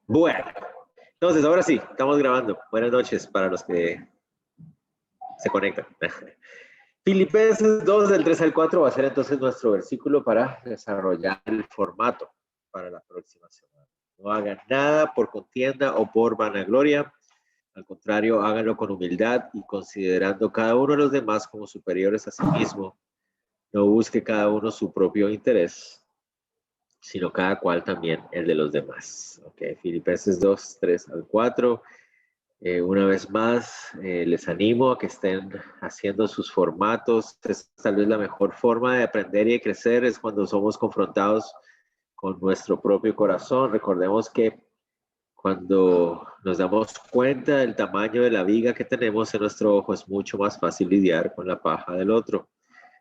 Bueno, entonces ahora sí, estamos grabando. Buenas noches para los que se conectan. Filipenses 2 del 3 al 4 va a ser entonces nuestro versículo para desarrollar el formato para la próxima semana. No hagan nada por contienda o por vanagloria. Al contrario, háganlo con humildad y considerando cada uno de los demás como superiores a sí mismo. No busque cada uno su propio interés, sino cada cual también el de los demás. Okay. Filipenses 2, 3 al 4. Una vez más, les animo a que estén haciendo sus formatos. Es tal vez la mejor forma de aprender y de crecer es cuando somos confrontados con nuestro propio corazón. Recordemos que cuando nos damos cuenta del tamaño de la viga que tenemos en nuestro ojo, es mucho más fácil lidiar con la paja del otro.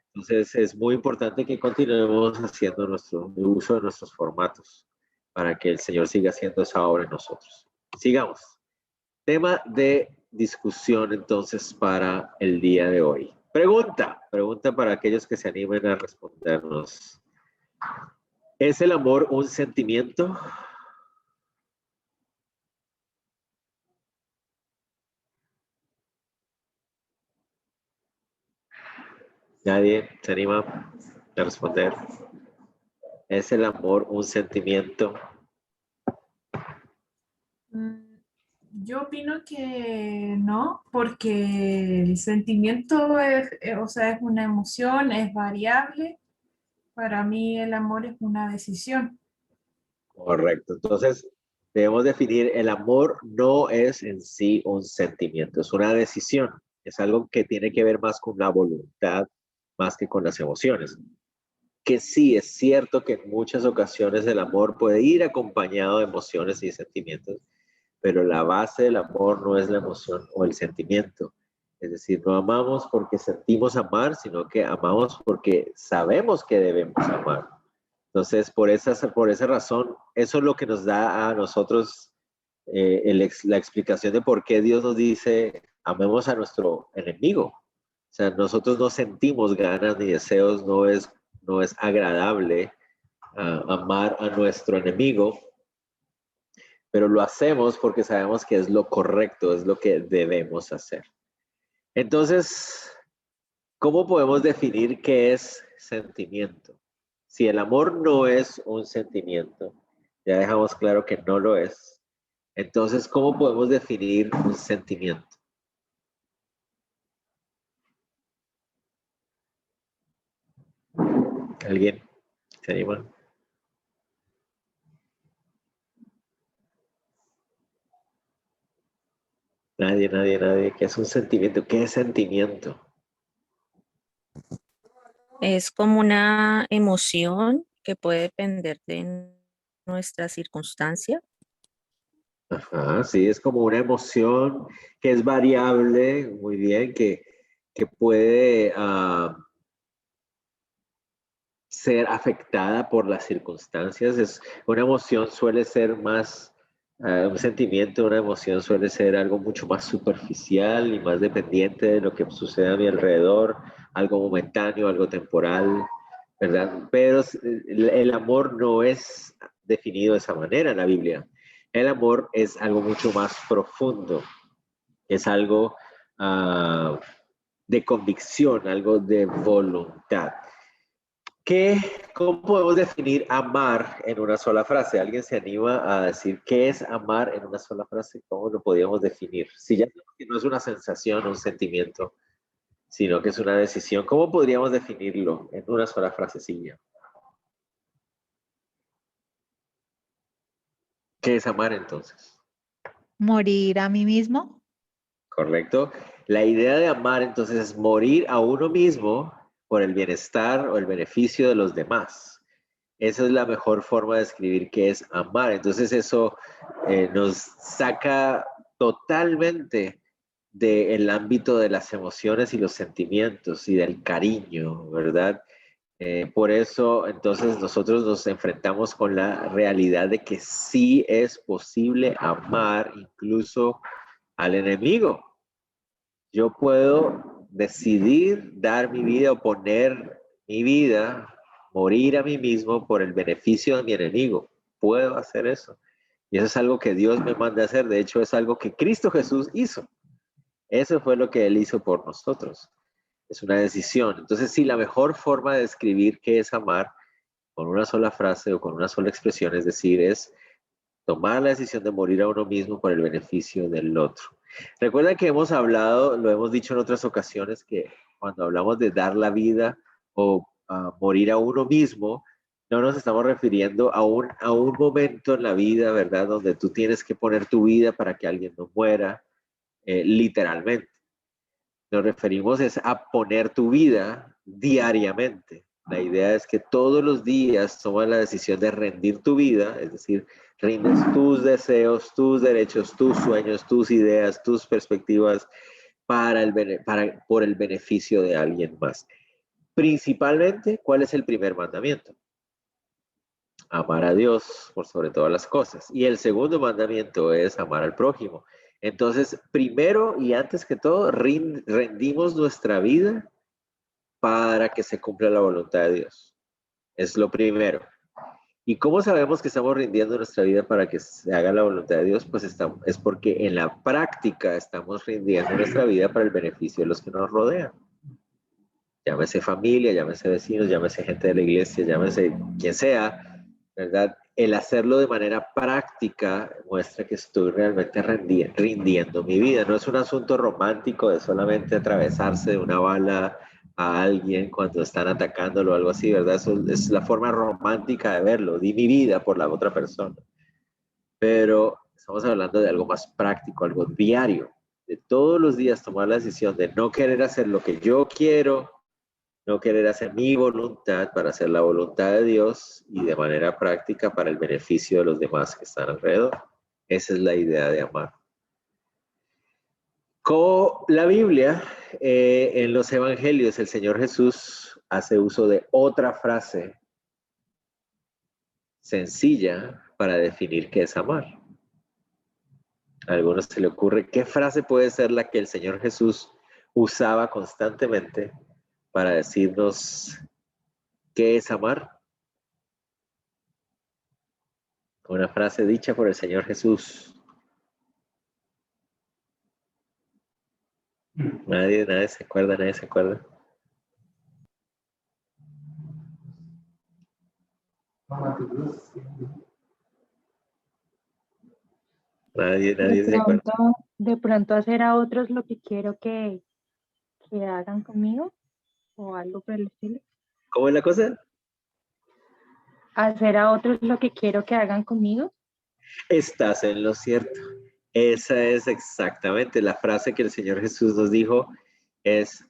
Entonces, es muy importante que continuemos haciendo nuestro uso de nuestros formatos para que el Señor siga haciendo esa obra en nosotros. Sigamos. Tema de discusión entonces para el día de hoy. Pregunta para aquellos que se animen a respondernos. ¿Es el amor un sentimiento? ¿Nadie se anima a responder? ¿Es el amor un sentimiento? Yo opino que no, porque el sentimiento es, o sea, es una emoción, es variable. Para mí el amor es una decisión. Correcto. Entonces, debemos definir el amor no es en sí un sentimiento, es una decisión. Es algo que tiene que ver más con la voluntad, más que con las emociones. Que sí, es cierto que en muchas ocasiones el amor puede ir acompañado de emociones y sentimientos, pero la base del amor no es la emoción o el sentimiento. Es decir, no amamos porque sentimos amar, sino que amamos porque sabemos que debemos amar. Entonces, por esa razón, eso es lo que nos da a nosotros la explicación de por qué Dios nos dice, amemos a nuestro enemigo. O sea, nosotros no sentimos ganas ni deseos, no es agradable amar a nuestro enemigo, pero lo hacemos porque sabemos que es lo correcto, es lo que debemos hacer. Entonces, ¿cómo podemos definir qué es sentimiento? Si el amor no es un sentimiento, ya dejamos claro que no lo es. Entonces, ¿cómo podemos definir un sentimiento? ¿Alguien se anima? Nadie. ¿Qué es un sentimiento? ¿Qué es sentimiento? Es como una emoción que puede depender de nuestra circunstancia. Ajá, sí, es como una emoción que es variable, muy bien, que puede ser afectada por las circunstancias. Es, una emoción suele ser más, un sentimiento, una emoción suele ser algo mucho más superficial y más dependiente de lo que sucede a mi alrededor, algo momentáneo, algo temporal, ¿verdad? Pero el amor no es definido de esa manera en la Biblia. El amor es algo mucho más profundo, es algo de convicción, algo de voluntad. ¿Qué, ¿Cómo podemos definir amar en una sola frase? ¿Alguien se anima a decir qué es amar en una sola frase? ¿Cómo lo podríamos definir? Si ya que no es una sensación, un sentimiento, sino que es una decisión, ¿cómo podríamos definirlo en una sola frasecilla? ¿Qué es amar entonces? Morir a mí mismo. ¿Correcto? La idea de amar entonces es morir a uno mismo por el bienestar o el beneficio de los demás. Esa es la mejor forma de describir qué es amar. Entonces eso nos saca totalmente del ámbito de las emociones y los sentimientos y del cariño, ¿verdad? Por eso entonces nosotros nos enfrentamos con la realidad de que sí es posible amar incluso al enemigo. Yo puedo decidir dar mi vida o poner mi vida, morir a mí mismo por el beneficio de mi enemigo. Puedo hacer eso. Y eso es algo que Dios me manda a hacer. De hecho, es algo que Cristo Jesús hizo. Eso fue lo que Él hizo por nosotros. Es una decisión. Entonces, sí, la mejor forma de describir qué es amar con una sola frase o con una sola expresión, es decir, es tomar la decisión de morir a uno mismo por el beneficio del otro. Recuerden que hemos hablado, lo hemos dicho en otras ocasiones, que cuando hablamos de dar la vida o morir a uno mismo, no nos estamos refiriendo a un momento en la vida, ¿verdad? Donde tú tienes que poner tu vida para que alguien no muera, literalmente. Nos referimos es a poner tu vida diariamente. La idea es que todos los días tomas la decisión de rendir tu vida, es decir, rindes tus deseos, tus derechos, tus sueños, tus ideas, tus perspectivas por el beneficio de alguien más. Principalmente, ¿cuál es el primer mandamiento? Amar a Dios por sobre todas las cosas. Y el segundo mandamiento es amar al prójimo. Entonces, primero y antes que todo, rendimos nuestra vida para que se cumpla la voluntad de Dios. Es lo primero. ¿Y cómo sabemos que estamos rindiendo nuestra vida para que se haga la voluntad de Dios? Pues es porque en la práctica estamos rindiendo nuestra vida para el beneficio de los que nos rodean. Llámese familia, llámese vecinos, llámese gente de la iglesia, llámese quien sea, ¿verdad? El hacerlo de manera práctica muestra que estoy realmente rindiendo mi vida. No es un asunto romántico de solamente atravesarse de una bala a alguien cuando están atacándolo o algo así, ¿verdad? Eso es la forma romántica de verlo. Di mi vida por la otra persona. Pero estamos hablando de algo más práctico, algo diario. De todos los días tomar la decisión de no querer hacer lo que yo quiero, no querer hacer mi voluntad para hacer la voluntad de Dios y de manera práctica para el beneficio de los demás que están alrededor. Esa es la idea de amar. Con la Biblia, en los evangelios, el Señor Jesús hace uso de otra frase sencilla para definir qué es amar. A algunos se le ocurre qué frase puede ser la que el Señor Jesús usaba constantemente para decirnos qué es amar. Una frase dicha por el Señor Jesús. Nadie se acuerda, nadie se acuerda. Nadie se acuerda. De pronto hacer a otros lo que quiero que hagan conmigo o algo por el estilo. ¿Cómo es la cosa? Hacer a otros lo que quiero que hagan conmigo. Estás en lo cierto. Esa es exactamente la frase que el Señor Jesús nos dijo, es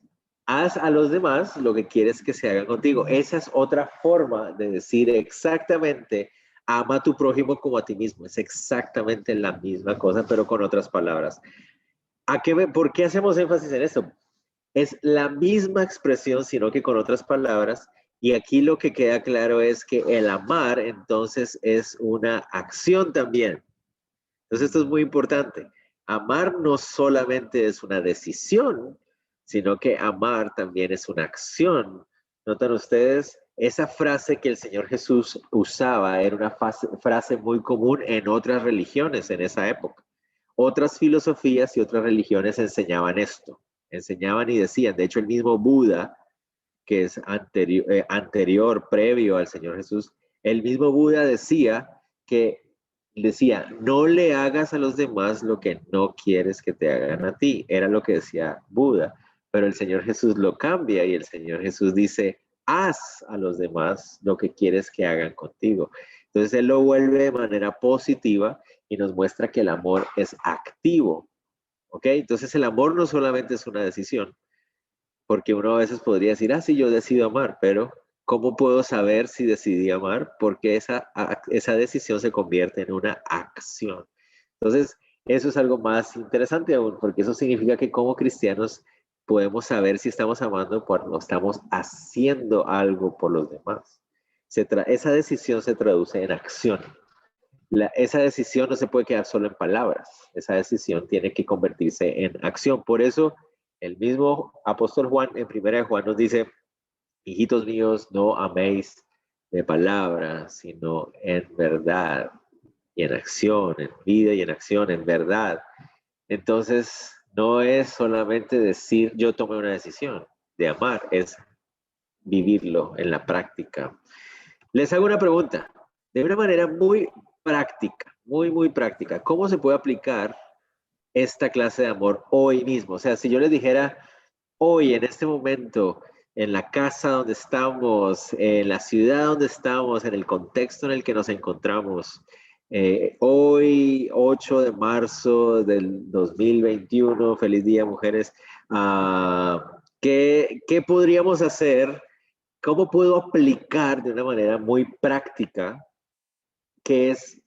haz a los demás lo que quieres que se hagan contigo. Esa es otra forma de decir exactamente, ama a tu prójimo como a ti mismo. Es exactamente la misma cosa, pero con otras palabras. ¿Por qué hacemos énfasis en esto? Es la misma expresión, sino que con otras palabras. Y aquí lo que queda claro es que el amar, entonces, es una acción también. Entonces, esto es muy importante. Amar no solamente es una decisión, sino que amar también es una acción. ¿Notan ustedes? Esa frase que el Señor Jesús usaba era una frase muy común en otras religiones en esa época. Otras filosofías y otras religiones enseñaban esto. Enseñaban y decían, de hecho, el mismo Buda, que es anterior, previo al Señor Jesús, el mismo Buda decía, no le hagas a los demás lo que no quieres que te hagan a ti. Era lo que decía Buda. Pero el Señor Jesús lo cambia y el Señor Jesús dice, haz a los demás lo que quieres que hagan contigo. Entonces Él lo vuelve de manera positiva y nos muestra que el amor es activo. ¿Ok? Entonces el amor no solamente es una decisión, porque uno a veces podría decir, sí, yo decido amar, pero ¿cómo puedo saber si decidí amar? Porque esa decisión se convierte en una acción. Entonces, eso es algo más interesante aún, porque eso significa que como cristianos podemos saber si estamos amando cuando estamos haciendo algo por los demás. Esa decisión se traduce en acción. Esa decisión no se puede quedar solo en palabras. Esa decisión tiene que convertirse en acción. Por eso, el mismo apóstol Juan, en 1 Juan, nos dice, hijitos míos, no améis de palabra, sino en verdad. y en acción, en vida y en acción, en verdad. Entonces, no es solamente decir yo tomé una decisión de amar, es vivirlo en la práctica. Les hago una pregunta, de una manera muy práctica, muy práctica. ¿Cómo se puede aplicar esta clase de amor hoy mismo? O sea, si yo les dijera hoy, en este momento, en la casa donde estamos, en la ciudad donde estamos, en el contexto en el que nos encontramos, hoy, 8 de marzo del 2021, feliz día, mujeres, ¿qué podríamos hacer? ¿Cómo puedo aplicar de una manera muy práctica qué es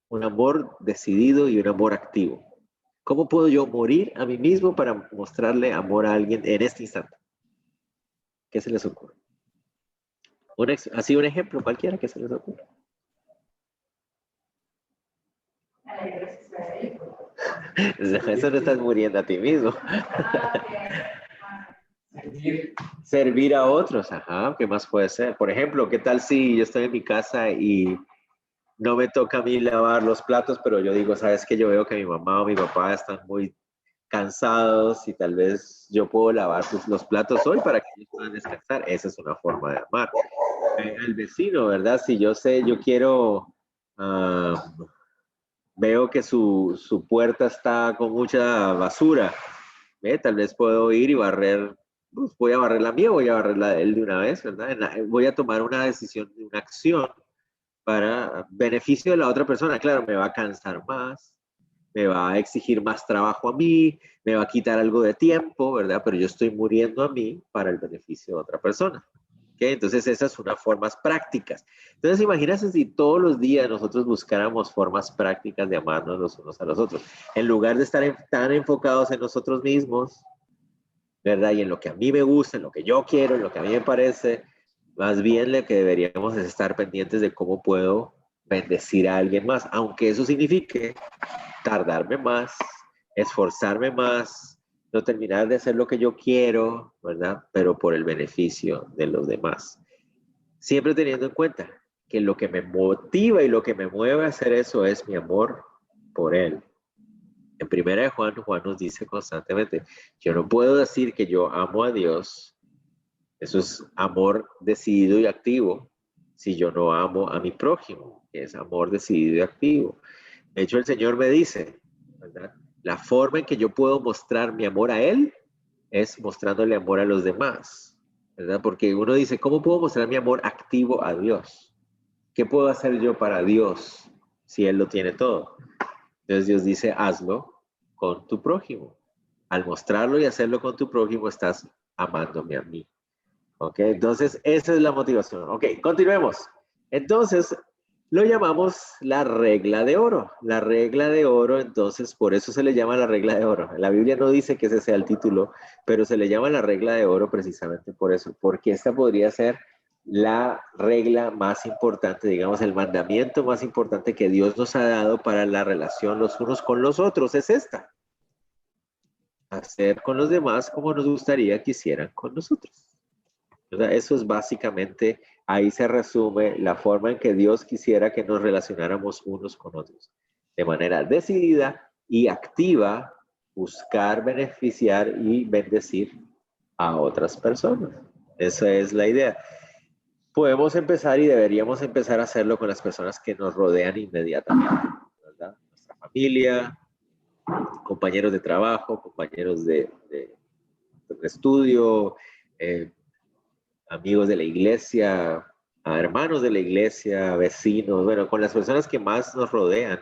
un amor decidido y un amor activo? ¿Cómo puedo yo morir a mí mismo para mostrarle amor a alguien en este instante? ¿Qué se les ocurre? Así un ejemplo cualquiera que se les ocurra. Eso no estás muriendo a ti mismo. Servir a otros, ajá, ¿qué más puede ser? Por ejemplo, ¿qué tal si yo estoy en mi casa y no me toca a mí lavar los platos, pero yo digo, sabes que yo veo que mi mamá o mi papá están muy cansados y tal vez yo puedo lavar los platos hoy para que ellos puedan descansar? Esa es una forma de amar. El vecino, ¿verdad? Si yo sé, yo quiero, veo que su puerta está con mucha basura, tal vez puedo ir y barrer, pues voy a barrer la mía, voy a barrer la de él de una vez, ¿verdad? Voy a tomar una decisión, una acción para beneficio de la otra persona. Claro, me va a cansar más, me va a exigir más trabajo a mí, me va a quitar algo de tiempo, ¿verdad? Pero yo estoy muriendo a mí para el beneficio de otra persona. ¿Okay? Entonces esas son unas formas prácticas. Entonces imagínense si todos los días nosotros buscáramos formas prácticas de amarnos los unos a los otros. En lugar de estar tan enfocados en nosotros mismos, ¿verdad? Y en lo que a mí me gusta, en lo que yo quiero, en lo que a mí me parece, más bien lo que deberíamos es estar pendientes de cómo puedo bendecir a alguien más, aunque eso signifique tardarme más, esforzarme más, no terminar de hacer lo que yo quiero, ¿verdad? Pero por el beneficio de los demás. Siempre teniendo en cuenta que lo que me motiva y lo que me mueve a hacer eso es mi amor por Él. En primera de Juan, Juan nos dice constantemente, yo no puedo decir que yo amo a Dios, eso es amor decidido y activo, si yo no amo a mi prójimo, que es amor decidido y activo. De hecho, el Señor me dice, ¿verdad? La forma en que yo puedo mostrar mi amor a Él es mostrándole amor a los demás, ¿verdad? Porque uno dice, ¿cómo puedo mostrar mi amor activo a Dios? ¿Qué puedo hacer yo para Dios si Él lo tiene todo? Entonces Dios dice, hazlo con tu prójimo. Al mostrarlo y hacerlo con tu prójimo, estás amándome a mí. ¿Ok? Entonces, esa es la motivación. Ok, continuemos. Entonces, lo llamamos la regla de oro. La regla de oro, entonces, por eso se le llama la regla de oro. La Biblia no dice que ese sea el título, pero se le llama la regla de oro precisamente por eso, porque esta podría ser la regla más importante, digamos, el mandamiento más importante que Dios nos ha dado para la relación los unos con los otros, es esta. Hacer con los demás como nos gustaría que hicieran con nosotros. O sea, eso es básicamente, ahí se resume la forma en que Dios quisiera que nos relacionáramos unos con otros. De manera decidida y activa, buscar beneficiar y bendecir a otras personas. Esa es la idea. Podemos empezar y deberíamos empezar a hacerlo con las personas que nos rodean inmediatamente, ¿verdad? Nuestra familia, compañeros de trabajo, compañeros de estudio, amigos de la iglesia, a hermanos de la iglesia, vecinos, bueno, con las personas que más nos rodean,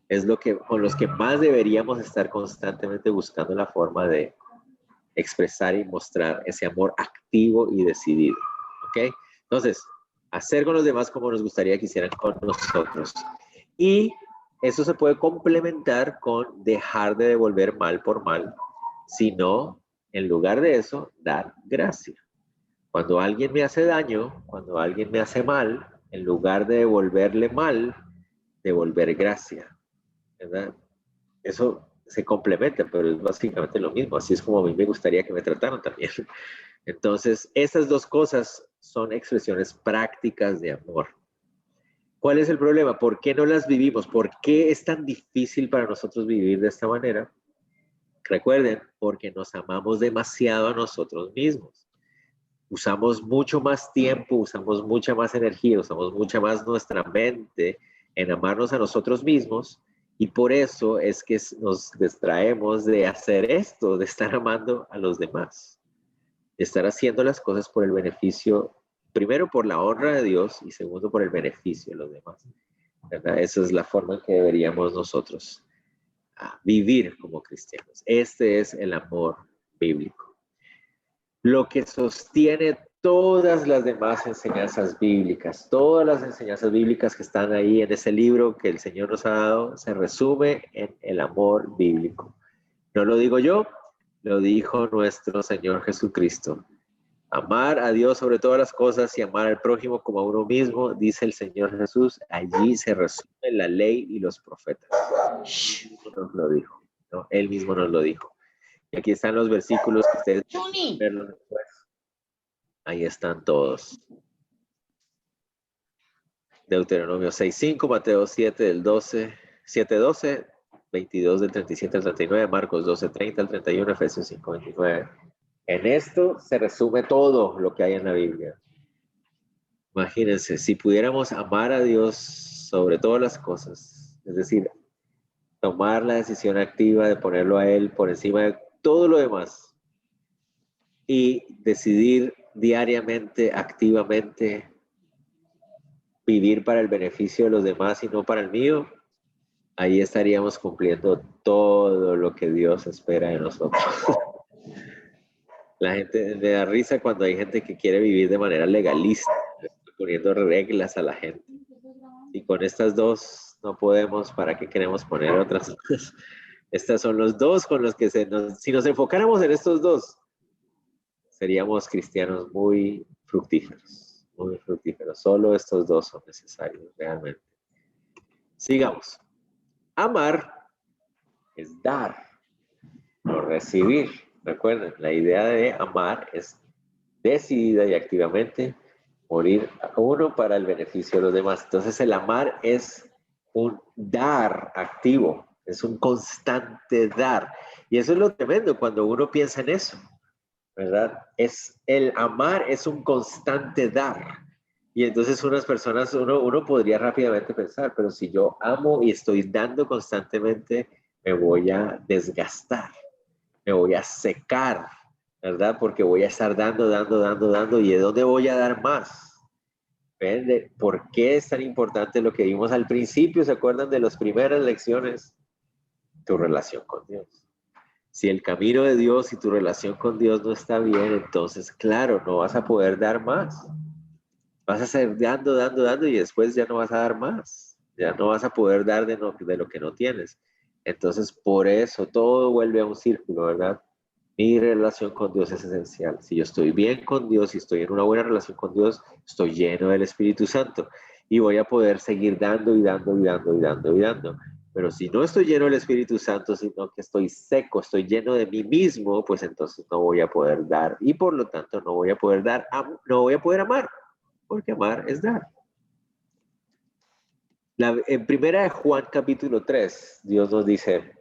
es con los que más deberíamos estar constantemente buscando la forma de expresar y mostrar ese amor activo y decidido, ¿ok? Entonces, hacer con los demás como nos gustaría que hicieran con nosotros. Y eso se puede complementar con dejar de devolver mal por mal, sino, en lugar de eso, dar gracia. Cuando alguien me hace daño, cuando alguien me hace mal, en lugar de devolverle mal, devolver gracia, ¿verdad? Eso se complementa, pero es básicamente lo mismo. Así es como a mí me gustaría que me trataran también. Entonces, esas dos cosas son expresiones prácticas de amor. ¿Cuál es el problema? ¿Por qué no las vivimos? ¿Por qué es tan difícil para nosotros vivir de esta manera? Recuerden, porque nos amamos demasiado a nosotros mismos. Usamos mucho más tiempo, usamos mucha más energía, usamos mucha más nuestra mente en amarnos a nosotros mismos, y por eso es que nos distraemos de hacer esto, de estar amando a los demás, de estar haciendo las cosas por el beneficio, primero por la honra de Dios y segundo por el beneficio de los demás, ¿verdad? Esa es la forma en que deberíamos nosotros vivir como cristianos. Este es el amor bíblico. Lo que sostiene todas las demás enseñanzas bíblicas, todas las enseñanzas bíblicas que están ahí en ese libro que el Señor nos ha dado, se resume en el amor bíblico. No lo digo yo, lo dijo nuestro Señor Jesucristo. Amar a Dios sobre todas las cosas y amar al prójimo como a uno mismo, dice el Señor Jesús, allí se resume la ley y los profetas. Él mismo nos lo dijo, ¿no? Él mismo nos lo dijo. Y aquí están los versículos que ustedes pueden verlos después. Ahí están todos. Deuteronomio 6:5, Mateo 7:12, 22 del 37 al 39, Marcos 12:30 al 31, Efesios 5:29. En esto se resume todo lo que hay en la Biblia. Imagínense, si pudiéramos amar a Dios sobre todas las cosas, es decir, tomar la decisión activa de ponerlo a Él por encima de todo lo demás y decidir diariamente, activamente, vivir para el beneficio de los demás y no para el mío, ahí estaríamos cumpliendo todo lo que Dios espera de nosotros. La gente me da risa cuando hay gente que quiere vivir de manera legalista, poniendo reglas a la gente. Y con estas dos no podemos, ¿para qué queremos poner otras? Estas son los dos con los que si nos enfocáramos en estos dos, seríamos cristianos muy fructíferos, muy fructíferos. Solo estos dos son necesarios realmente. Sigamos. Amar es dar, no recibir. Recuerden, la idea de amar es decidida y activamente morir a uno para el beneficio de los demás. Entonces el amar es un dar activo, es un constante dar. Y eso es lo tremendo cuando uno piensa en eso, ¿verdad? El amar es un constante dar. Y entonces unas personas, uno podría rápidamente pensar, pero si yo amo y estoy dando constantemente, me voy a desgastar, me voy a secar, ¿verdad? Porque voy a estar dando, ¿y de dónde voy a dar más? ¿Ven? ¿Por qué es tan importante lo que vimos al principio? ¿Se acuerdan de las primeras lecciones? Tu relación con Dios. Si el camino de Dios y tu relación con Dios no está bien, entonces, claro, no vas a poder dar más. Vas a seguir dando y después ya no vas a dar más. Ya no vas a poder dar de lo que no tienes. Entonces, por eso todo vuelve a un círculo, ¿verdad? Mi relación con Dios es esencial. Si yo estoy bien con Dios, si estoy en una buena relación con Dios, estoy lleno del Espíritu Santo y voy a poder seguir dando. Pero si no estoy lleno del Espíritu Santo, sino que estoy seco, estoy lleno de mí mismo, pues entonces no voy a poder dar y por lo tanto no voy a poder dar, no voy a poder amar, porque amar es dar. En primera de Juan capítulo 3, Dios nos dice,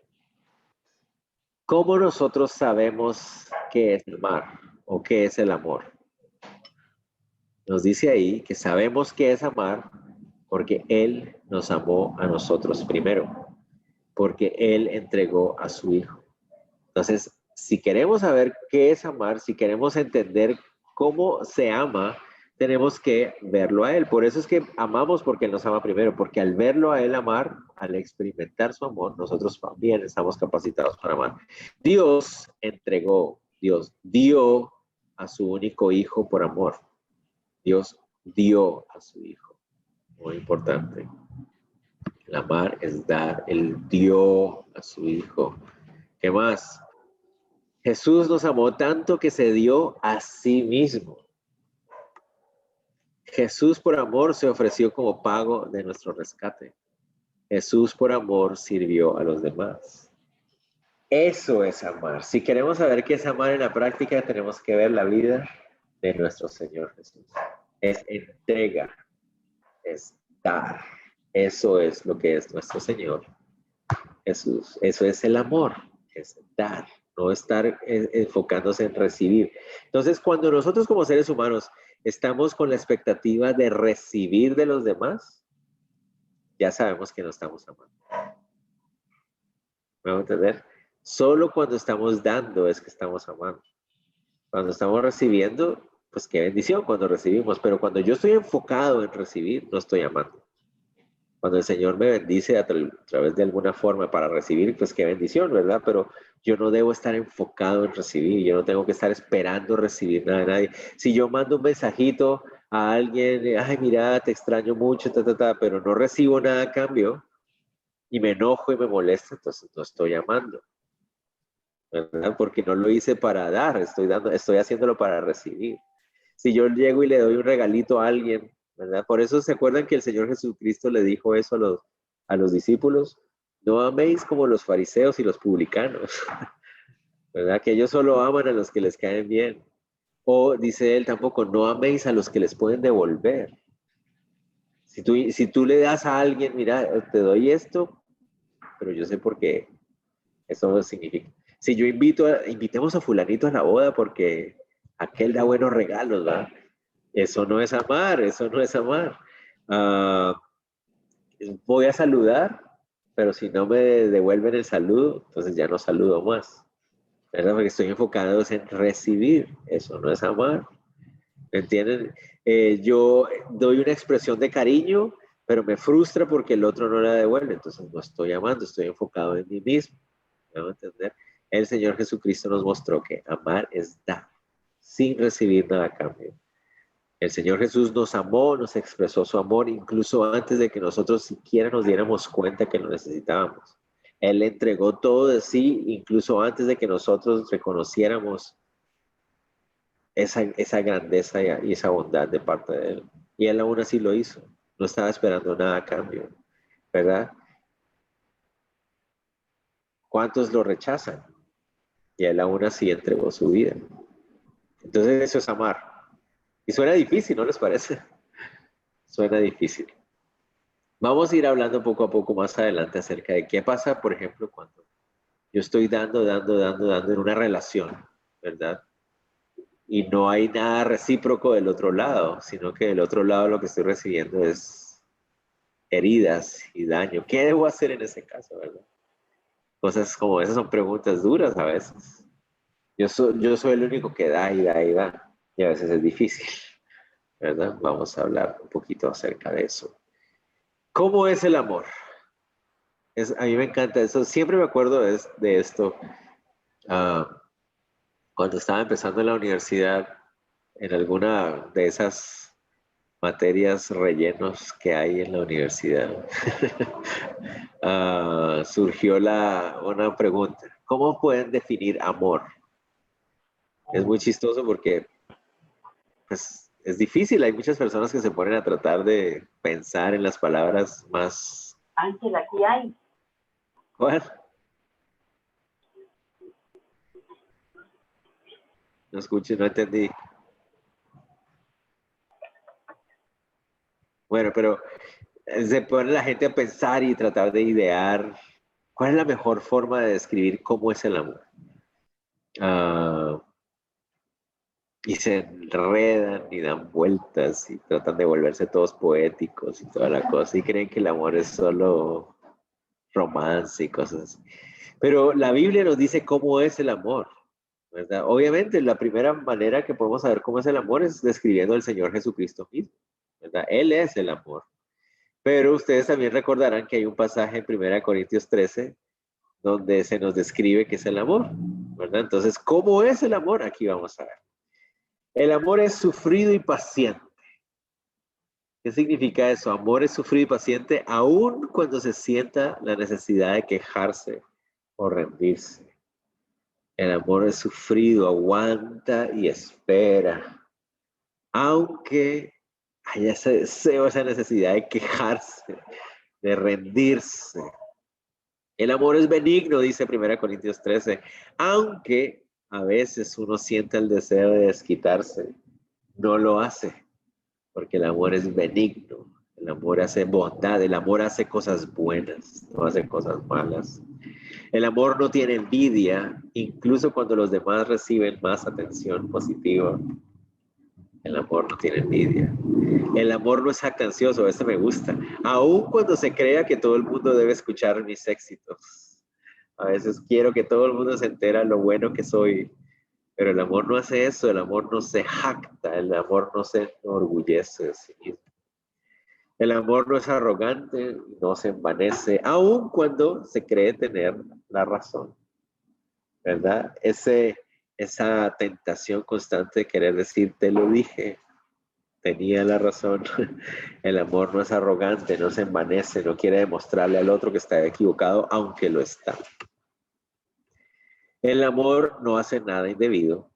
¿cómo nosotros sabemos qué es amar o qué es el amor? Nos dice ahí que sabemos qué es amar porque Él nos amó a nosotros primero, porque Él entregó a su Hijo. Entonces, si queremos saber qué es amar, si queremos entender cómo se ama, tenemos que verlo a Él. Por eso es que amamos porque Él nos ama primero, porque al verlo a Él amar, al experimentar su amor, nosotros también estamos capacitados para amar. Dios dio a su único Hijo por amor. Dios dio a su Hijo. Muy importante. El amar es dar. Él dio a su Hijo. ¿Qué más? Jesús nos amó tanto que se dio a sí mismo. Jesús por amor se ofreció como pago de nuestro rescate. Jesús por amor sirvió a los demás. Eso es amar. Si queremos saber qué es amar en la práctica, tenemos que ver la vida de nuestro Señor Jesús. Es entrega, es dar. Eso es lo que es nuestro Señor Jesús. Eso es el amor, es dar, no estar enfocándose en recibir. Entonces, cuando nosotros como seres humanos estamos con la expectativa de recibir de los demás, ya sabemos que no estamos amando. ¿Me van a entender? Solo cuando estamos dando es que estamos amando. Cuando estamos recibiendo, pues qué bendición cuando recibimos, pero cuando yo estoy enfocado en recibir, no estoy amando. Cuando el Señor me bendice a través de alguna forma para recibir, pues qué bendición, ¿verdad? Pero yo no debo estar enfocado en recibir, yo no tengo que estar esperando recibir nada de nadie. Si yo mando un mensajito a alguien, ay, mira, te extraño mucho, pero no recibo nada a cambio y me enojo y me molesta, entonces no estoy amando, ¿verdad? Porque no lo hice para dar, estoy haciéndolo para recibir. Si yo llego y le doy un regalito a alguien, ¿verdad? Por eso se acuerdan que el Señor Jesucristo le dijo eso a los discípulos: no améis como los fariseos y los publicanos, ¿verdad? Que ellos solo aman a los que les caen bien. O dice él tampoco, no améis a los que les pueden devolver. Si tú le das a alguien, mira, te doy esto, pero yo sé por qué eso significa. Si yo invitemos a fulanito a la boda porque aquel da buenos regalos, ¿verdad? Eso no es amar, eso no es amar. Voy a saludar, pero si no me devuelven el saludo, entonces ya no saludo más, ¿verdad? Porque estoy enfocado en recibir, eso no es amar, ¿me entienden? Yo doy una expresión de cariño, pero me frustra porque el otro no la devuelve, entonces no estoy amando, estoy enfocado en mí mismo, ¿me van a entender? El Señor Jesucristo nos mostró que amar es dar, sin recibir nada a cambio. El Señor Jesús nos amó, nos expresó su amor incluso antes de que nosotros siquiera nos diéramos cuenta que lo necesitábamos. Él entregó todo de sí incluso antes de que nosotros reconociéramos esa grandeza y esa bondad de parte de Él. Y Él aún así lo hizo. No estaba esperando nada a cambio, ¿verdad? ¿Cuántos lo rechazan? Y Él aún así entregó su vida. Entonces eso es amar. Y suena difícil, ¿no les parece? Suena difícil. Vamos a ir hablando poco a poco más adelante acerca de qué pasa, por ejemplo, cuando yo estoy dando en una relación, ¿verdad? Y no hay nada recíproco del otro lado, sino que del otro lado lo que estoy recibiendo es heridas y daño. ¿Qué debo hacer en ese caso, verdad? Cosas como esas son preguntas duras a veces. Yo soy el único que da y da y da, y a veces es difícil, ¿verdad? Vamos a hablar un poquito acerca de eso. ¿Cómo es el amor? A mí me encanta eso. Siempre me acuerdo de esto. Cuando estaba empezando en la universidad, en alguna de esas materias rellenos que hay en la universidad, surgió una pregunta. ¿Cómo pueden definir amor? Es muy chistoso porque pues, es difícil. Hay muchas personas que se ponen a tratar de pensar en las palabras más... Ángel, aquí hay. ¿Cuál? No escuché, no entendí. Bueno, pero se pone la gente a pensar y tratar de idear cuál es la mejor forma de describir cómo es el amor. Y se enredan y dan vueltas y tratan de volverse todos poéticos y toda la cosa y creen que el amor es solo romance y cosas así. Pero la Biblia nos dice cómo es el amor, ¿verdad? Obviamente la primera manera que podemos saber cómo es el amor es describiendo al Señor Jesucristo mismo, ¿verdad? Él es el amor. Pero ustedes también recordarán que hay un pasaje en 1 Corintios 13 donde se nos describe qué es el amor, ¿verdad? Entonces, ¿cómo es el amor? Aquí vamos a ver. El amor es sufrido y paciente. ¿Qué significa eso? Amor es sufrido y paciente aun cuando se sienta la necesidad de quejarse o rendirse. El amor es sufrido, aguanta y espera. Aunque haya ese deseo, esa necesidad de quejarse, de rendirse. El amor es benigno, dice 1 Corintios 13, aunque a veces uno siente el deseo de desquitarse, no lo hace, porque el amor es benigno, El amor hace bondad, el amor hace cosas buenas, no hace cosas malas. El amor no tiene envidia, incluso cuando los demás reciben más atención positiva. El amor no tiene envidia. El amor no es jactancioso, este me gusta. Aun cuando se crea que todo el mundo debe escuchar mis éxitos. A veces quiero que todo el mundo se entere lo bueno que soy. Pero el amor no hace eso, el amor no se jacta, el amor no se enorgullece de sí mismo. El amor no es arrogante, no se envanece, aun cuando se cree tener la razón, ¿verdad? Esa tentación constante de querer decir, te lo dije, tenía la razón. El amor no es arrogante, no se envanece, no quiere demostrarle al otro que está equivocado, aunque lo está. El amor no hace nada indebido,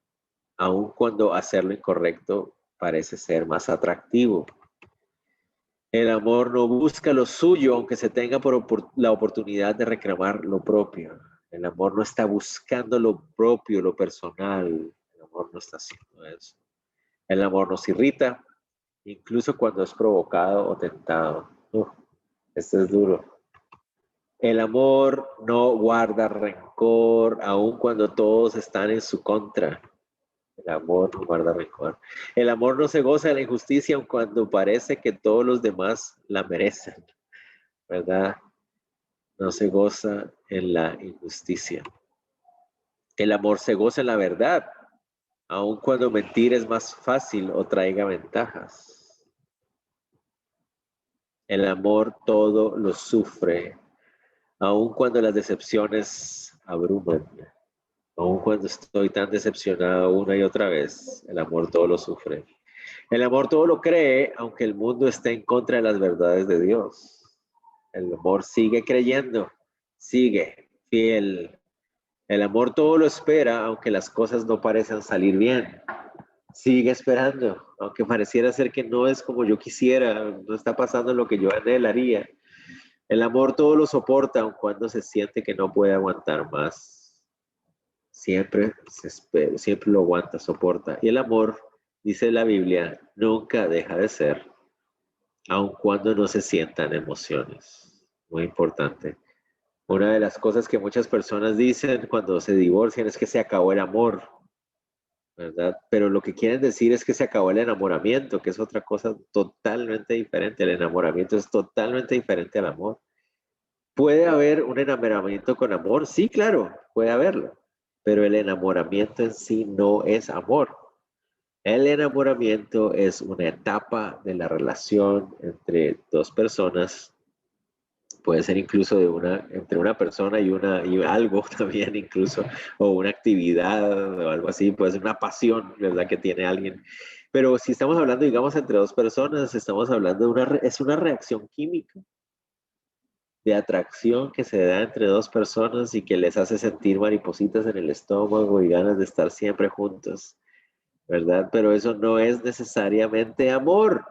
aun cuando hacerlo incorrecto parece ser más atractivo. El amor no busca lo suyo, aunque se tenga la oportunidad de reclamar lo propio. El amor no está buscando lo propio, lo personal. El amor no está haciendo eso. El amor nos irrita, incluso cuando es provocado o tentado. Esto es duro. El amor no guarda rencor, aun cuando todos están en su contra. El amor no guarda rencor. El amor no se goza de la injusticia aun cuando parece que todos los demás la merecen, ¿verdad? No se goza en la injusticia. El amor se goza en la verdad, aun cuando mentir es más fácil o traiga ventajas. El amor todo lo sufre, aun cuando las decepciones abruman. Aun cuando estoy tan decepcionado una y otra vez, el amor todo lo sufre. El amor todo lo cree, aunque el mundo esté en contra de las verdades de Dios. El amor sigue creyendo, sigue fiel. El amor todo lo espera, aunque las cosas no parecen salir bien. Sigue esperando, aunque pareciera ser que no es como yo quisiera, no está pasando lo que yo anhelaría. El amor todo lo soporta, aun cuando se siente que no puede aguantar más. Siempre lo aguanta, soporta. Y el amor, dice la Biblia, nunca deja de ser, aun cuando no se sientan emociones. Muy importante. Una de las cosas que muchas personas dicen cuando se divorcian es que se acabó el amor, ¿verdad? Pero lo que quieren decir es que se acabó el enamoramiento, que es otra cosa totalmente diferente. El enamoramiento es totalmente diferente al amor. ¿Puede haber un enamoramiento con amor? Sí, claro, puede haberlo. Pero el enamoramiento en sí no es amor. El enamoramiento es una etapa de la relación entre dos personas. Puede ser incluso entre una persona y algo también incluso, o una actividad o algo así. Puede ser una pasión, ¿verdad?, que tiene alguien. Pero si estamos hablando, digamos, entre dos personas, estamos hablando es una reacción química de atracción que se da entre dos personas y que les hace sentir maripositas en el estómago y ganas de estar siempre juntos, ¿verdad? Pero eso no es necesariamente amor,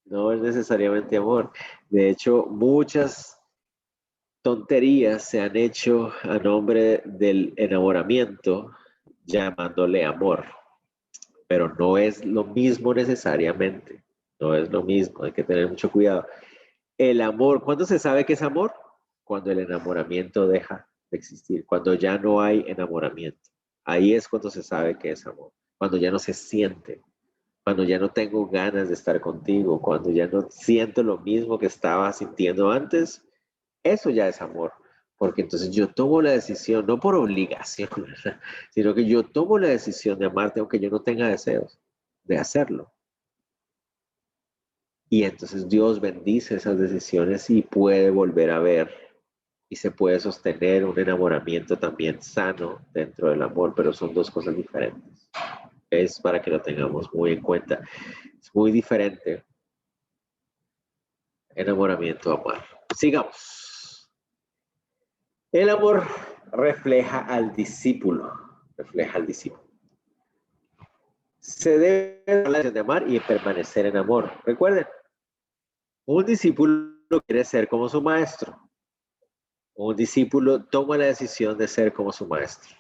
no es necesariamente amor. De hecho, muchas tonterías se han hecho a nombre del enamoramiento, llamándole amor, pero no es lo mismo necesariamente, no es lo mismo, hay que tener mucho cuidado. El amor, ¿cuándo se sabe que es amor? Cuando el enamoramiento deja de existir, cuando ya no hay enamoramiento. Ahí es cuando se sabe que es amor, cuando ya no se siente, cuando ya no tengo ganas de estar contigo, cuando ya no siento lo mismo que estaba sintiendo antes, eso ya es amor. Porque entonces yo tomo la decisión, no por obligación, ¿verdad?, sino que yo tomo la decisión de amarte aunque yo no tenga deseos de hacerlo. Y entonces Dios bendice esas decisiones y puede volver a ver y se puede sostener un enamoramiento también sano dentro del amor, pero son dos cosas diferentes. Es para que lo tengamos muy en cuenta. Es muy diferente enamoramiento a amor. Sigamos. El amor refleja al discípulo. Refleja al discípulo. Se debe de amar y permanecer en amor. Recuerden, un discípulo quiere ser como su maestro. Un discípulo toma la decisión de ser como su maestro.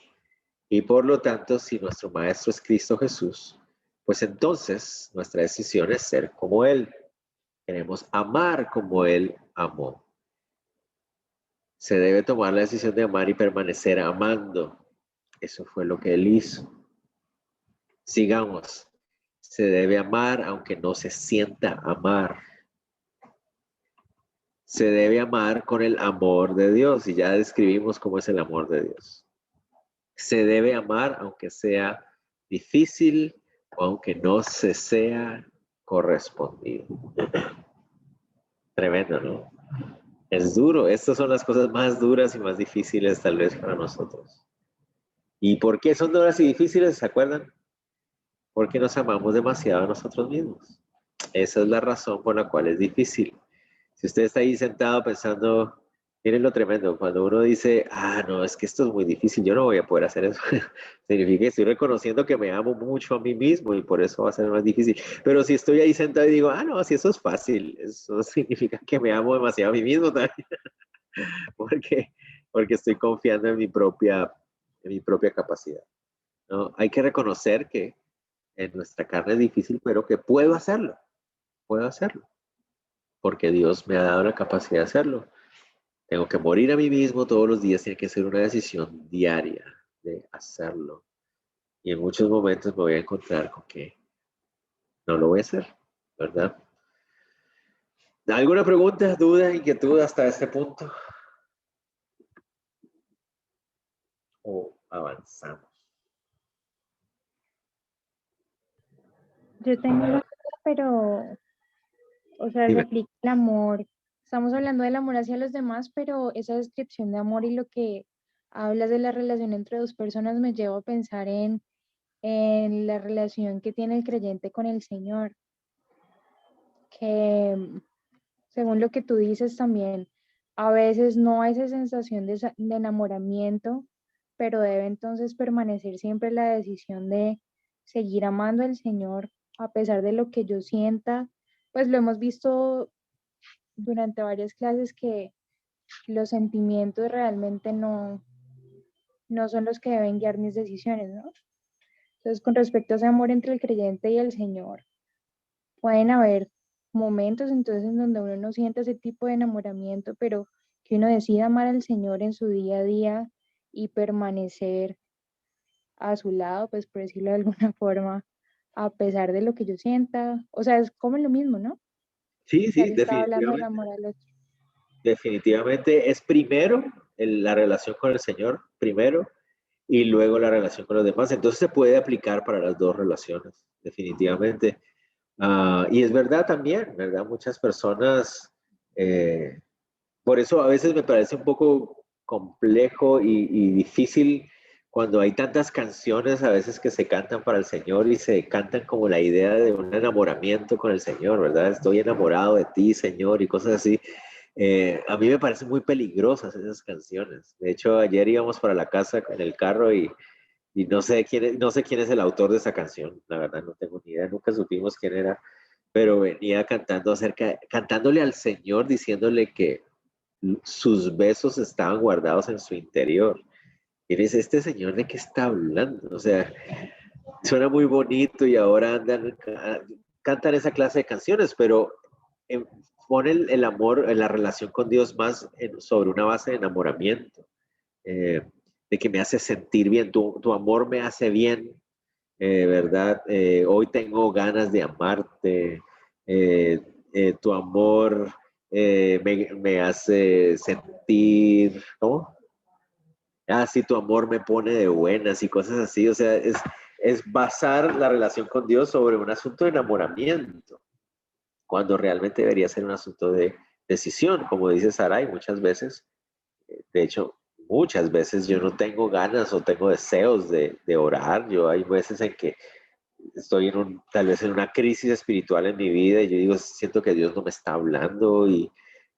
Y por lo tanto, si nuestro maestro es Cristo Jesús, pues entonces nuestra decisión es ser como Él. Queremos amar como Él amó. Se debe tomar la decisión de amar y permanecer amando. Eso fue lo que Él hizo. Sigamos. Se debe amar aunque no se sienta amar. Se debe amar con el amor de Dios, y ya describimos cómo es el amor de Dios. Se debe amar aunque sea difícil o aunque no se sea correspondido. Tremendo, ¿no? Es duro. Estas son las cosas más duras y más difíciles tal vez para nosotros. ¿Y por qué son duras y difíciles? ¿Se acuerdan? Porque nos amamos demasiado a nosotros mismos. Esa es la razón por la cual es difícil. Si usted está ahí sentado pensando, miren lo tremendo, cuando uno dice, no, es que esto es muy difícil, yo no voy a poder hacer eso, significa que estoy reconociendo que me amo mucho a mí mismo y por eso va a ser más difícil. Pero si estoy ahí sentado y digo, no, si eso es fácil, eso significa que me amo demasiado a mí mismo también, porque estoy confiando en mi propia capacidad, ¿no? Hay que reconocer que en nuestra carne es difícil, pero que puedo hacerlo, porque Dios me ha dado la capacidad de hacerlo. Tengo que morir a mí mismo todos los días, tiene que ser una decisión diaria de hacerlo. Y en muchos momentos me voy a encontrar con que no lo voy a hacer, ¿verdad? ¿Alguna pregunta, duda, inquietud hasta este punto? ¿O avanzamos? Yo tengo una cosa, pero, o sea, se Dime. aplica el amor. Estamos hablando del amor hacia los demás, pero esa descripción de amor y lo que hablas de la relación entre dos personas me lleva a pensar en la relación que tiene el creyente con el Señor, que según lo que tú dices también, a veces no hay esa sensación de enamoramiento, pero debe entonces permanecer siempre la decisión de seguir amando al Señor a pesar de lo que yo sienta. Pues lo hemos visto durante varias clases que los sentimientos realmente no son los que deben guiar mis decisiones, ¿no? Entonces, con respecto a ese amor entre el creyente y el Señor, pueden haber momentos entonces en donde uno no siente ese tipo de enamoramiento, pero que uno decida amar al Señor en su día a día y permanecer a su lado, pues por decirlo de alguna forma, a pesar de lo que yo sienta. O sea, es como lo mismo, ¿no? Sí, Ya sí, se está hablando del definitivamente. amor al otro. Definitivamente es primero la relación con el Señor, primero, y luego la relación con los demás. Entonces se puede aplicar para las dos relaciones, definitivamente. Y es verdad también, ¿verdad? Muchas personas, por eso a veces me parece un poco complejo y difícil cuando hay tantas canciones a veces que se cantan para el Señor y se cantan como la idea de un enamoramiento con el Señor, ¿verdad? Estoy enamorado de ti, Señor, y cosas así. A mí me parecen muy peligrosas esas canciones. De hecho, ayer íbamos para la casa en el carro y no sé quién es el autor de esa canción, la verdad no tengo ni idea, nunca supimos quién era, pero venía cantándole al Señor, diciéndole que sus besos estaban guardados en su interior. Y dice, ¿este señor de qué está hablando? O sea, suena muy bonito y ahora cantan esa clase de canciones, pero eh, ponen el amor, la relación con Dios más sobre una base de enamoramiento, eh, de que me hace sentir bien, tu amor me hace bien, ¿verdad? Hoy tengo ganas de amarte, tu amor me hace sentir, ¿cómo? Sí, tu amor me pone de buenas y cosas así, o sea, es basar la relación con Dios sobre un asunto de enamoramiento, cuando realmente debería ser un asunto de decisión, como dice Sarai muchas veces. De hecho, muchas veces yo no tengo ganas o tengo deseos de orar. Yo hay veces en que estoy tal vez en una crisis espiritual en mi vida y yo digo, siento que Dios no me está hablando y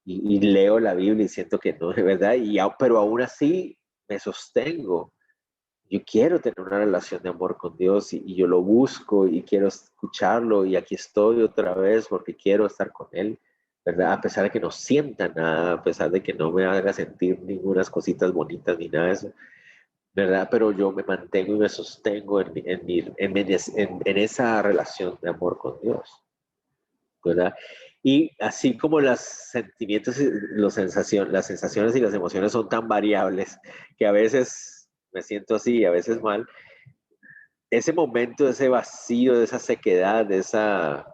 leo la Biblia y siento que no, de verdad, pero aún así me sostengo. Yo quiero tener una relación de amor con Dios y yo lo busco y quiero escucharlo y aquí estoy otra vez porque quiero estar con Él, ¿verdad? A pesar de que no sienta nada, a pesar de que no me haga sentir ninguna cositas bonitas ni nada de eso, ¿verdad? Pero yo me mantengo y me sostengo en esa relación de amor con Dios, ¿verdad? Y así como los sentimientos, las sensaciones y las emociones son tan variables que a veces me siento así y a veces mal, ese momento, ese vacío, de esa sequedad, de esa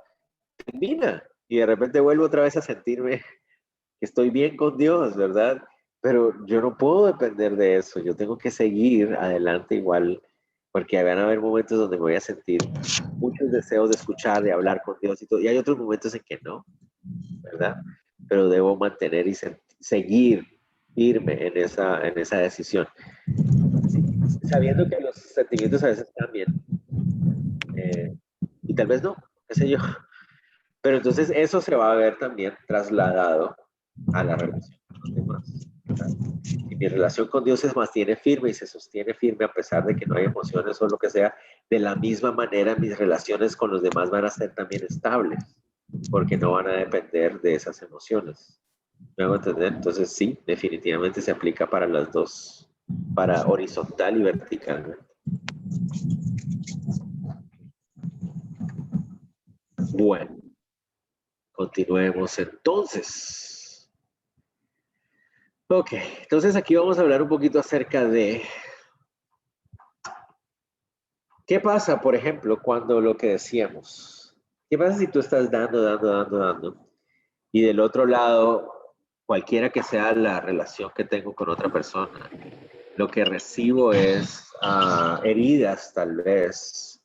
termina y de repente vuelvo otra vez a sentirme que estoy bien con Dios, ¿verdad? Pero yo no puedo depender de eso, yo tengo que seguir adelante igual, porque van a haber momentos donde me voy a sentir muchos deseos de escuchar, de hablar con Dios y todo, y hay otros momentos en que no, ¿verdad? Pero debo mantener y seguir firme en esa decisión, sabiendo que los sentimientos a veces cambian, y tal vez no, qué sé yo. Pero entonces eso se va a ver también trasladado a la relación con los demás, ¿verdad? Si mi relación con Dios se mantiene firme y se sostiene firme a pesar de que no hay emociones o lo que sea, de la misma manera mis relaciones con los demás van a ser también estables, porque no van a depender de esas emociones. ¿Me hago entender? Entonces sí, definitivamente se aplica para las dos, para horizontal y vertical, ¿no? Bueno, continuemos entonces. Ok, entonces aquí vamos a hablar un poquito acerca de qué pasa, por ejemplo, cuando lo que decíamos, ¿qué pasa si tú estás dando, y del otro lado, cualquiera que sea la relación que tengo con otra persona, lo que recibo es heridas, tal vez,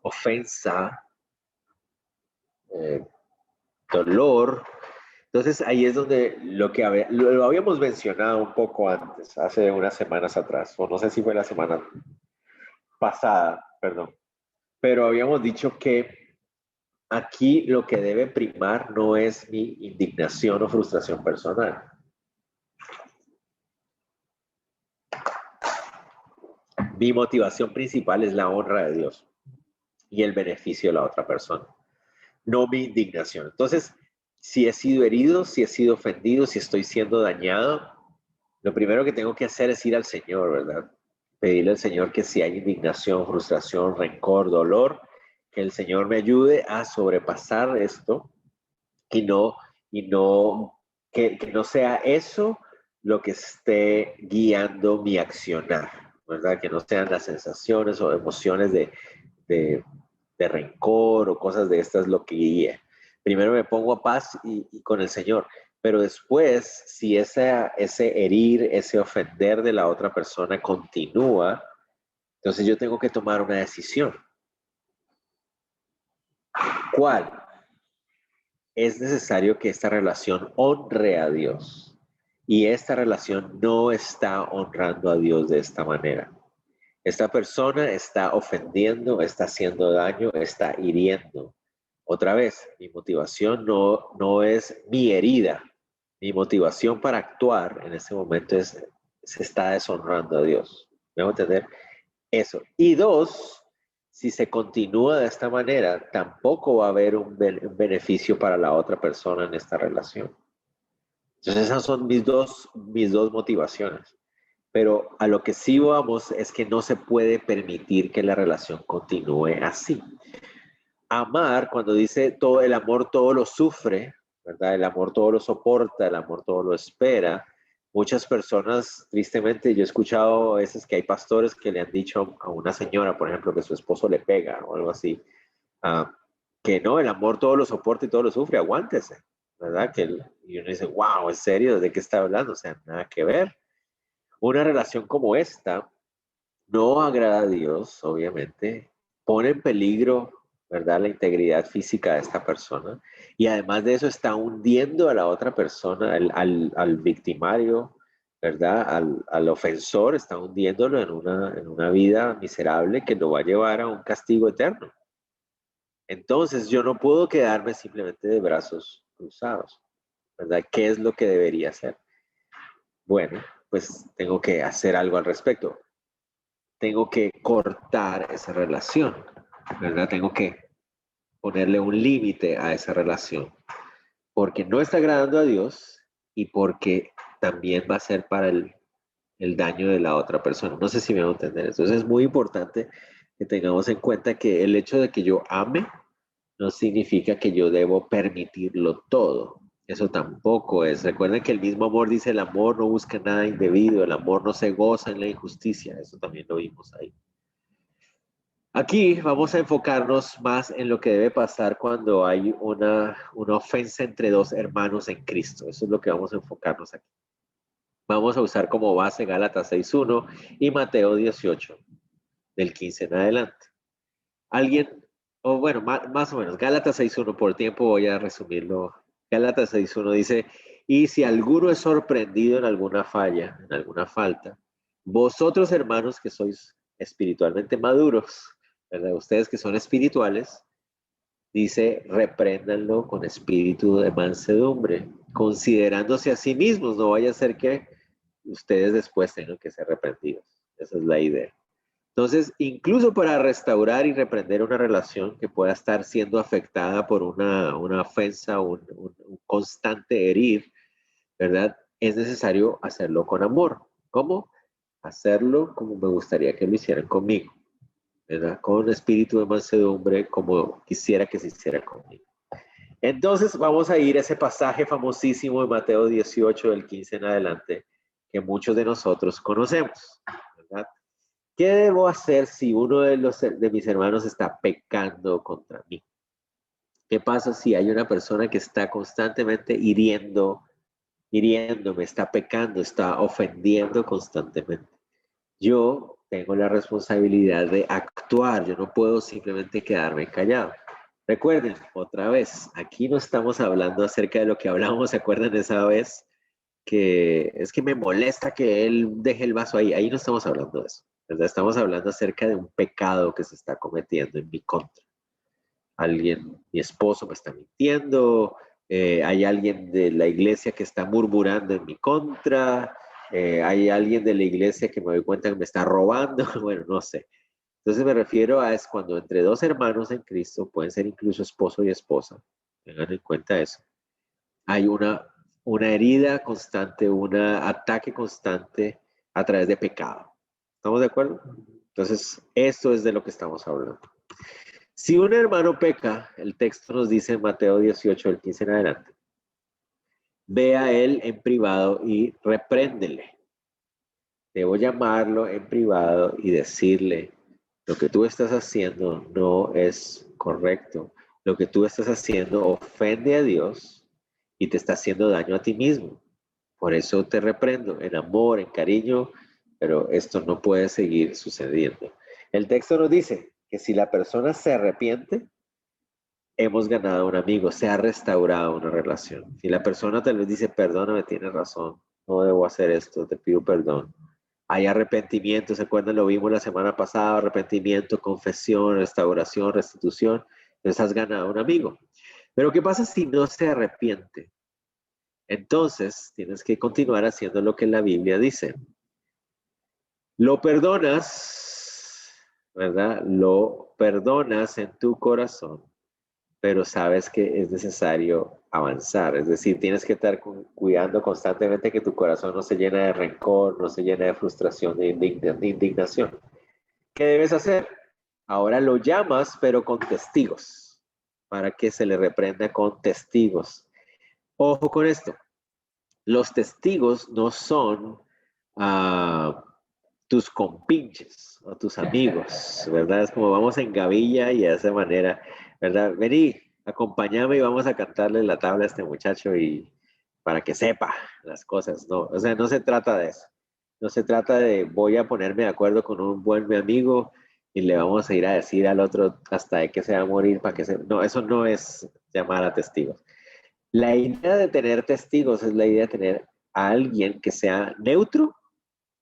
ofensa, dolor? Entonces ahí es donde lo habíamos mencionado un poco antes, hace unas semanas atrás, o no sé si fue la semana pasada, perdón, pero habíamos dicho que aquí lo que debe primar no es mi indignación o frustración personal. Mi motivación principal es la honra de Dios y el beneficio de la otra persona, no mi indignación. Entonces, si he sido herido, si he sido ofendido, si estoy siendo dañado, lo primero que tengo que hacer es ir al Señor, ¿verdad? Pedirle al Señor que si hay indignación, frustración, rencor, dolor, que el Señor me ayude a sobrepasar esto y que no sea eso lo que esté guiando mi accionar, ¿verdad? Que no sean las sensaciones o emociones de, de rencor o cosas de estas lo que guíe. Primero me pongo a paz y con el Señor, pero después, si ese herir, ese ofender de la otra persona continúa, entonces yo tengo que tomar una decisión. ¿Cuál? Es necesario que esta relación honre a Dios. Y esta relación no está honrando a Dios de esta manera. Esta persona está ofendiendo, está haciendo daño, está hiriendo. Otra vez, mi motivación no es mi herida. Mi motivación para actuar en ese momento se está deshonrando a Dios. ¿Me voy a entender? Eso. Y dos, si se continúa de esta manera, tampoco va a haber un beneficio para la otra persona en esta relación. Entonces esas son mis dos motivaciones. Pero a lo que sí vamos es que no se puede permitir que la relación continúe así. Amar, cuando dice todo el amor todo lo sufre, ¿verdad? El amor todo lo soporta, el amor todo lo espera. Muchas personas, tristemente, yo he escuchado a veces que hay pastores que le han dicho a una señora, por ejemplo, que su esposo le pega o algo así, que no, el amor todo lo soporta y todo lo sufre, aguántese, ¿verdad? Y uno dice, wow, ¿en serio? ¿De qué está hablando? O sea, nada que ver. Una relación como esta no agrada a Dios, obviamente, pone en peligro, ¿verdad?, la integridad física de esta persona, y además de eso está hundiendo a la otra persona, al victimario, ¿verdad?, al ofensor, está hundiéndolo en una vida miserable que lo va a llevar a un castigo eterno. Entonces yo no puedo quedarme simplemente de brazos cruzados, ¿verdad? ¿Qué es lo que debería hacer? Bueno, pues tengo que hacer algo al respecto. Tengo que cortar esa relación, ¿verdad? Tengo que ponerle un límite a esa relación, porque no está agradando a Dios y porque también va a ser para el daño de la otra persona. No sé si me va a entender. Entonces es muy importante que tengamos en cuenta que el hecho de que yo ame no significa que yo debo permitirlo todo. Eso tampoco es. Recuerden que el mismo amor dice, el amor no busca nada indebido, el amor no se goza en la injusticia. Eso también lo vimos ahí. Aquí vamos a enfocarnos más en lo que debe pasar cuando hay una ofensa entre dos hermanos en Cristo. Eso es lo que vamos a enfocarnos aquí. Vamos a usar como base Gálatas 6.1 y Mateo 18, del 15 en adelante. Alguien, o bueno, más o menos, Gálatas 6.1, por tiempo voy a resumirlo. Gálatas 6.1 dice, y si alguno es sorprendido en alguna falla, en alguna falta, vosotros hermanos que sois espiritualmente maduros, ¿verdad? Ustedes que son espirituales, dice, repréndanlo con espíritu de mansedumbre, considerándose a sí mismos, no vaya a ser que ustedes después tengan que ser reprendidos. Esa es la idea. Entonces, incluso para restaurar y reprender una relación que pueda estar siendo afectada por una ofensa, un constante herir, ¿verdad? Es necesario hacerlo con amor. ¿Cómo? Hacerlo como me gustaría que lo hicieran conmigo, ¿verdad? Con espíritu de mansedumbre, como quisiera que se hiciera conmigo. Entonces, vamos a ir a ese pasaje famosísimo de Mateo 18, del 15 en adelante, que muchos de nosotros conocemos, ¿verdad? ¿Qué debo hacer si uno de mis hermanos está pecando contra mí? ¿Qué pasa si hay una persona que está constantemente hiriéndome, está pecando, está ofendiendo constantemente? Yo tengo la responsabilidad de actuar, yo no puedo simplemente quedarme callado. Recuerden, otra vez, aquí no estamos hablando acerca de lo que hablamos, ¿se acuerdan esa vez? Que es que me molesta que él deje el vaso ahí. Ahí no estamos hablando de eso, ¿verdad? Estamos hablando acerca de un pecado que se está cometiendo en mi contra. Alguien, mi esposo me está mintiendo, hay alguien de la iglesia que está murmurando en mi contra, hay alguien de la iglesia que me doy cuenta que me está robando, bueno, no sé. Entonces me refiero a es cuando entre dos hermanos en Cristo, pueden ser incluso esposo y esposa, tengan en cuenta eso, hay una herida constante, un ataque constante a través de pecado. ¿Estamos de acuerdo? Entonces, esto es de lo que estamos hablando. Si un hermano peca, el texto nos dice en Mateo 18, del 15 en adelante, ve a él en privado y repréndele. Debo llamarlo en privado y decirle, lo que tú estás haciendo no es correcto. Lo que tú estás haciendo ofende a Dios y te está haciendo daño a ti mismo. Por eso te reprendo en amor, en cariño, pero esto no puede seguir sucediendo. El texto nos dice que si la persona se arrepiente, hemos ganado un amigo, se ha restaurado una relación. Si la persona tal vez dice, perdóname, tienes razón, no debo hacer esto, te pido perdón. Hay arrepentimiento, ¿se acuerdan? Lo vimos la semana pasada, arrepentimiento, confesión, restauración, restitución. Entonces has ganado un amigo. Pero ¿qué pasa si no se arrepiente? Entonces tienes que continuar haciendo lo que la Biblia dice. Lo perdonas, ¿verdad? Lo perdonas en tu corazón, pero sabes que es necesario avanzar. Es decir, tienes que estar cuidando constantemente que tu corazón no se llene de rencor, no se llene de frustración, de indignación. ¿Qué debes hacer? Ahora lo llamas, pero con testigos, para que se le reprenda con testigos. Ojo con esto. Los testigos no son tus compinches o tus amigos, ¿verdad? Es como vamos en gavilla y de esa manera, ¿verdad? Vení, acompáñame y vamos a cantarle la tabla a este muchacho y para que sepa las cosas, ¿no? O sea, no se trata de eso. No se trata de voy a ponerme de acuerdo con un buen amigo y le vamos a ir a decir al otro hasta de que se va a morir para que se... No, eso no es llamar a testigos. La idea de tener testigos es la idea de tener a alguien que sea neutro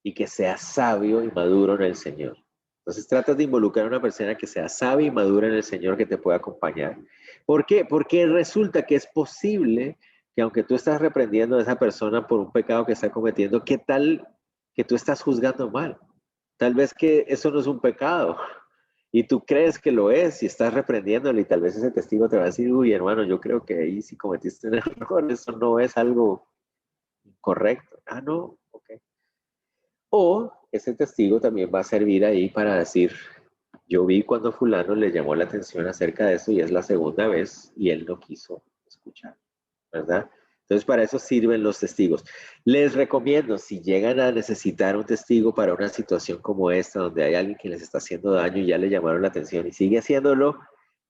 y que sea sabio y maduro en el Señor. Entonces tratas de involucrar a una persona que sea sabia y madura en el Señor que te pueda acompañar. ¿Por qué? Porque resulta que es posible que aunque tú estás reprendiendo a esa persona por un pecado que está cometiendo, ¿qué tal que tú estás juzgando mal? Tal vez que eso no es un pecado y tú crees que lo es y estás reprendiéndole y tal vez ese testigo te va a decir, uy hermano, yo creo que ahí sí cometiste un error, eso no es algo correcto. Ah, no, ok. O ese testigo también va a servir ahí para decir, yo vi cuando fulano le llamó la atención acerca de eso y es la segunda vez y él no quiso escuchar, ¿verdad? Entonces, para eso sirven los testigos. Les recomiendo, si llegan a necesitar un testigo para una situación como esta, donde hay alguien que les está haciendo daño y ya le llamaron la atención y sigue haciéndolo,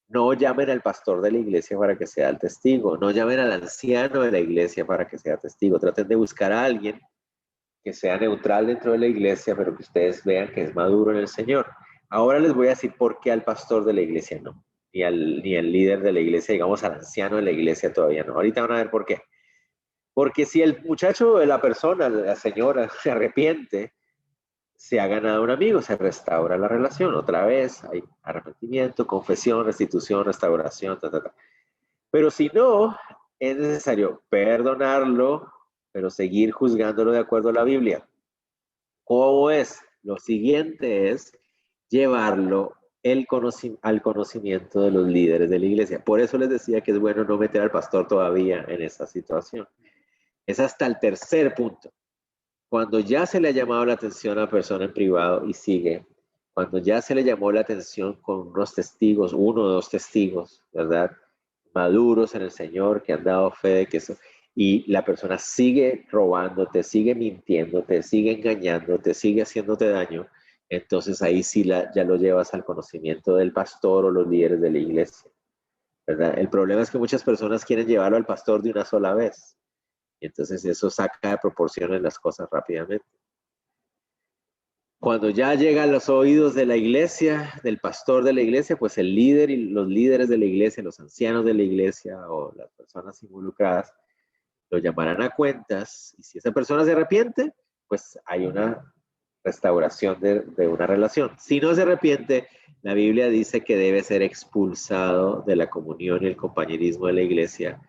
no llamen al pastor de la iglesia para que sea el testigo, no llamen al anciano de la iglesia para que sea testigo. Traten de buscar a alguien que sea neutral dentro de la iglesia, pero que ustedes vean que es maduro en el Señor. Ahora les voy a decir por qué al pastor de la iglesia no, ni al líder de la iglesia, digamos al anciano de la iglesia todavía no. Ahorita van a ver por qué. Porque si el muchacho, la persona, la señora se arrepiente, se ha ganado un amigo, se restaura la relación. Otra vez hay arrepentimiento, confesión, restitución, restauración, Pero si no, es necesario perdonarlo, pero seguir juzgándolo de acuerdo a la Biblia. ¿Cómo es? Lo siguiente es llevarlo al conocimiento de los líderes de la iglesia. Por eso les decía que es bueno no meter al pastor todavía en esa situación. Es hasta el tercer punto. Cuando ya se le ha llamado la atención a la persona en privado y sigue, cuando ya se le llamó la atención con unos testigos, 1 o 2 testigos, ¿verdad? Maduros en el Señor, que han dado fe de que eso, y la persona sigue robándote, sigue mintiéndote, sigue engañándote, sigue haciéndote daño, entonces ahí sí ya lo llevas al conocimiento del pastor o los líderes de la iglesia, ¿verdad? El problema es que muchas personas quieren llevarlo al pastor de una sola vez. Y entonces eso saca de proporciones las cosas rápidamente. Cuando ya llega a los oídos de la iglesia, del pastor de la iglesia, pues el líder y los líderes de la iglesia, los ancianos de la iglesia o las personas involucradas, lo llamarán a cuentas. Y si esa persona se arrepiente, pues hay una restauración de una relación. Si no se arrepiente, la Biblia dice que debe ser expulsado de la comunión y el compañerismo de la iglesia,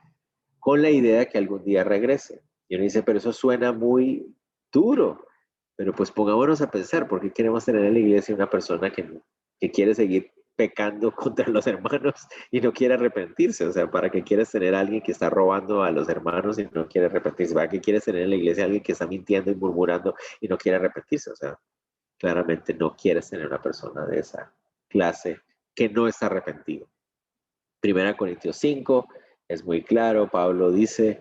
con la idea de que algún día regrese. Y uno dice, pero eso suena muy duro. Pero pues pongámonos a pensar, ¿por qué queremos tener en la iglesia una persona que quiere seguir pecando contra los hermanos y no quiere arrepentirse? O sea, ¿para qué quieres tener a alguien que está robando a los hermanos y no quiere arrepentirse? ¿Para qué quieres tener en la iglesia a alguien que está mintiendo y murmurando y no quiere arrepentirse? O sea, claramente no quieres tener una persona de esa clase que no está arrepentido. 1 Corintios 5 es muy claro, Pablo dice,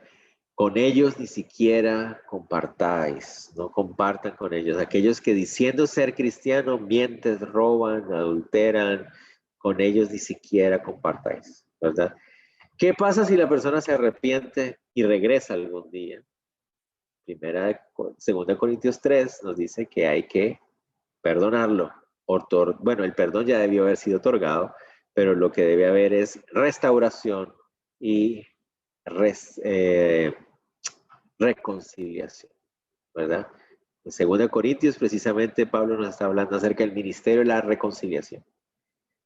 con ellos ni siquiera compartáis, no compartan con ellos. Aquellos que diciendo ser cristianos mienten, roban, adulteran, con ellos ni siquiera compartáis, ¿verdad? ¿Qué pasa si la persona se arrepiente y regresa algún día? 2 Corintios 3 nos dice que hay que perdonarlo. Bueno, el perdón ya debió haber sido otorgado, pero lo que debe haber es restauración y reconciliación, ¿verdad? En 2 Corintios, precisamente, Pablo nos está hablando acerca del ministerio de la reconciliación.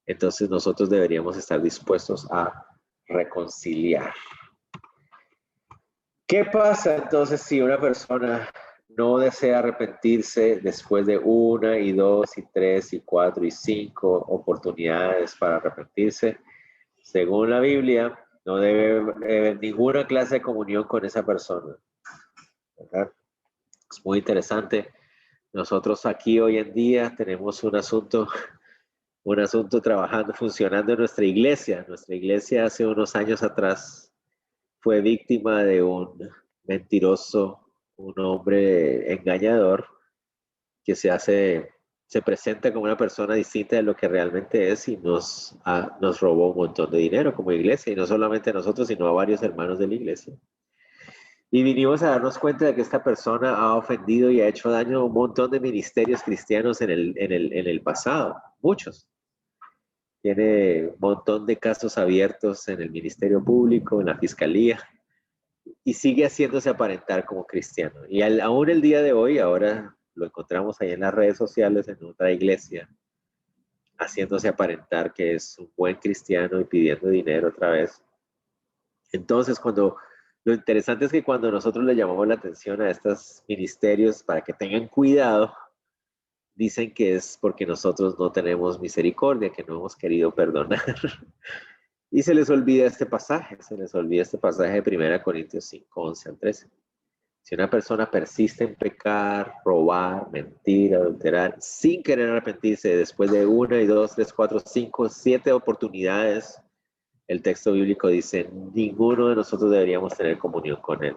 Entonces, nosotros deberíamos estar dispuestos a reconciliar. ¿Qué pasa entonces si una persona no desea arrepentirse después de 1 y 2 y 3 y 4 y 5 oportunidades para arrepentirse? Según la Biblia, no debe haber ninguna clase de comunión con esa persona, ¿verdad? Es muy interesante. Nosotros aquí hoy en día tenemos un asunto trabajando, funcionando en nuestra iglesia. Nuestra iglesia hace unos años atrás fue víctima de un mentiroso, un hombre engañador que se presenta como una persona distinta de lo que realmente es y nos robó un montón de dinero como iglesia, y no solamente a nosotros, sino a varios hermanos de la iglesia. Y vinimos a darnos cuenta de que esta persona ha ofendido y ha hecho daño a un montón de ministerios cristianos en el pasado, muchos. Tiene un montón de casos abiertos en el ministerio público, en la fiscalía, y sigue haciéndose aparentar como cristiano. Y aún el día de hoy, ahora lo encontramos ahí en las redes sociales, en otra iglesia, haciéndose aparentar que es un buen cristiano y pidiendo dinero otra vez. Entonces, lo interesante es que cuando nosotros le llamamos la atención a estos ministerios para que tengan cuidado, dicen que es porque nosotros no tenemos misericordia, que no hemos querido perdonar. Y se les olvida este pasaje de 1 Corintios 5, 11 al 13. Si una persona persiste en pecar, robar, mentir, adulterar, sin querer arrepentirse después de 1 y 2, 3, 4, 5, 7 oportunidades, el texto bíblico dice, ninguno de nosotros deberíamos tener comunión con él.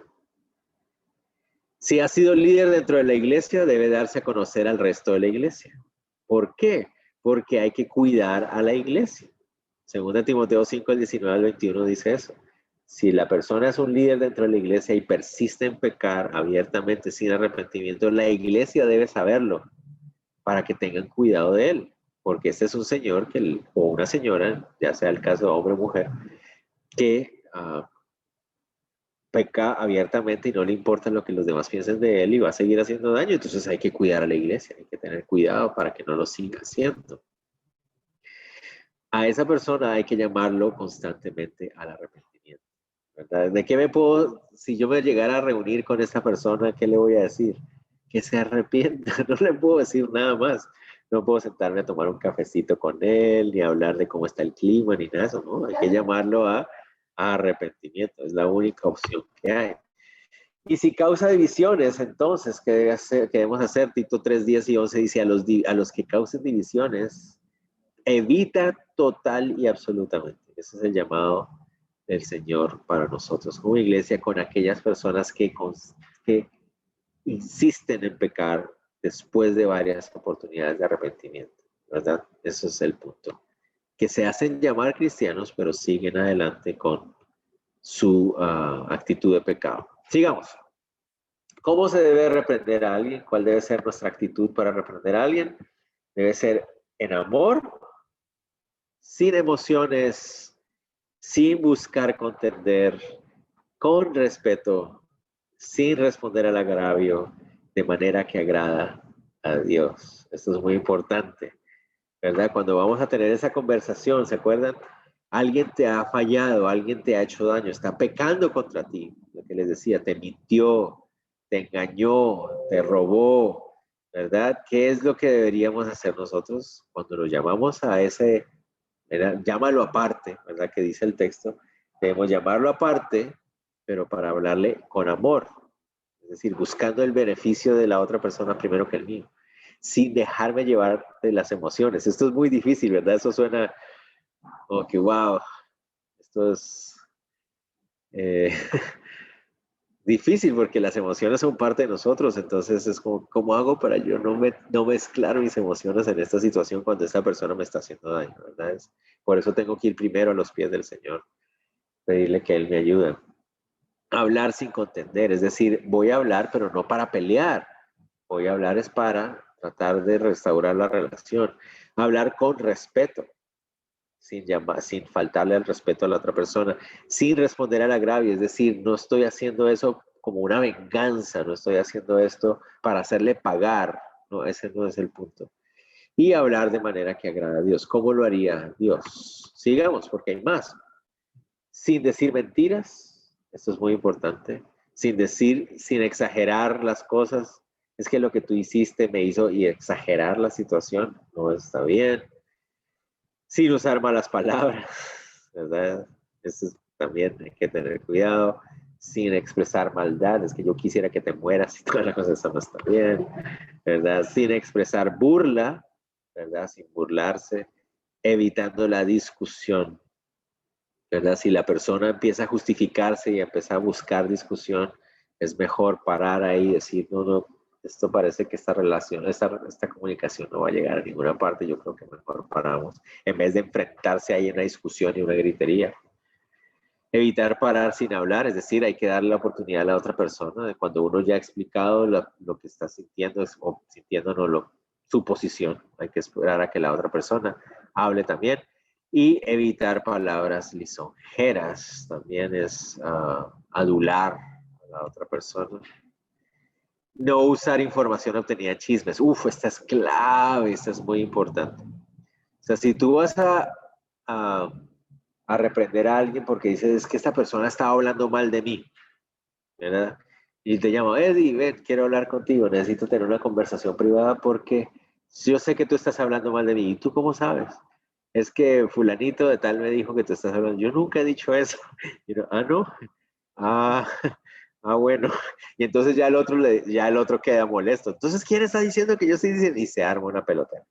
Si ha sido líder dentro de la iglesia, debe darse a conocer al resto de la iglesia. ¿Por qué? Porque hay que cuidar a la iglesia. 2 Timoteo 5, el 19 al 21 dice eso. Si la persona es un líder dentro de la iglesia y persiste en pecar abiertamente sin arrepentimiento, la iglesia debe saberlo para que tengan cuidado de él. Porque este es un señor o una señora, ya sea el caso de hombre o mujer, que peca abiertamente y no le importa lo que los demás piensen de él y va a seguir haciendo daño. Entonces hay que cuidar a la iglesia, hay que tener cuidado para que no lo siga haciendo. A esa persona hay que llamarlo constantemente al arrepentimiento, ¿verdad? ¿De qué me puedo, si yo me llegara a reunir con esta persona, qué le voy a decir? Que se arrepienta, no le puedo decir nada más. No puedo sentarme a tomar un cafecito con él, ni hablar de cómo está el clima, ni nada de eso, ¿no? Hay que llamarlo a arrepentimiento, es la única opción que hay. Y si causa divisiones, entonces, ¿qué debemos hacer? Tito 3, 10 y 11 dice, a los que causen divisiones, evita total y absolutamente. Ese es el llamado del Señor para nosotros como iglesia, con aquellas personas que insisten en pecar después de varias oportunidades de arrepentimiento, ¿verdad? Eso es el punto. Que se hacen llamar cristianos, pero siguen adelante con su actitud de pecado. Sigamos. ¿Cómo se debe reprender a alguien? ¿Cuál debe ser nuestra actitud para reprender a alguien? Debe ser en amor, sin emociones, sin buscar contender, con respeto, sin responder al agravio, de manera que agrada a Dios. Esto es muy importante, ¿verdad? Cuando vamos a tener esa conversación, ¿se acuerdan? Alguien te ha fallado, alguien te ha hecho daño, está pecando contra ti. Lo que les decía, te mintió, te engañó, te robó, ¿verdad? ¿Qué es lo que deberíamos hacer nosotros cuando nos llamamos a ese, ¿verdad? Llámalo aparte, ¿verdad? Que dice el texto. Debemos llamarlo aparte, pero para hablarle con amor. Es decir, buscando el beneficio de la otra persona primero que el mío, sin dejarme llevar de las emociones. Esto es muy difícil, ¿verdad? Eso suena como que, wow, esto es difícil porque las emociones son parte de nosotros. Entonces es como, ¿cómo hago para yo no mezclar mis emociones en esta situación cuando esta persona me está haciendo daño, ¿verdad? Por eso tengo que ir primero a los pies del Señor, pedirle que Él me ayude. Hablar sin contender, es decir, voy a hablar, pero no para pelear. Voy a hablar es para tratar de restaurar la relación. Hablar con respeto, sin faltarle al respeto a la otra persona, sin responder al agravio, es decir, no estoy haciendo eso como una venganza, no estoy haciendo esto para hacerle pagar, no, ese no es el punto. Y hablar de manera que agrada a Dios. ¿Cómo lo haría Dios? Sigamos, porque hay más. Sin decir mentiras. Esto es muy importante. Sin exagerar las cosas. Es que lo que tú hiciste me hizo y exagerar la situación. No está bien. Sin usar malas palabras, ¿verdad? Eso también hay que tener cuidado. Sin expresar maldad. Es que yo quisiera que te mueras y todas las cosas, eso no está bien, ¿verdad? Sin expresar burla, ¿verdad? Sin burlarse. Evitando la discusión, ¿verdad? Si la persona empieza a justificarse y empieza a buscar discusión, es mejor parar ahí y decir, no, esto parece que esta relación, esta comunicación no va a llegar a ninguna parte, yo creo que mejor paramos, en vez de enfrentarse ahí en una discusión y una gritería. Evitar parar sin hablar, es decir, hay que darle la oportunidad a la otra persona, de cuando uno ya ha explicado lo que está sintiendo, o sintiendo no, su posición, hay que esperar a que la otra persona hable también. Y evitar palabras lisonjeras, también es adular a la otra persona. No usar información obtenida de chismes. Esta es clave, esta es muy importante. O sea, si tú vas a reprender a alguien porque dices, es que esta persona está hablando mal de mí, ¿verdad? Y te llamo, Eddie, ven, quiero hablar contigo, necesito tener una conversación privada porque yo sé que tú estás hablando mal de mí. ¿Y tú cómo sabes? Es que fulanito de tal me dijo que tú estás hablando. Yo nunca he dicho eso. Y no, ¿no? Ah, bueno. Y entonces ya el otro queda molesto. Entonces, ¿quién está diciendo que yo estoy diciendo? Y se arma una pelota,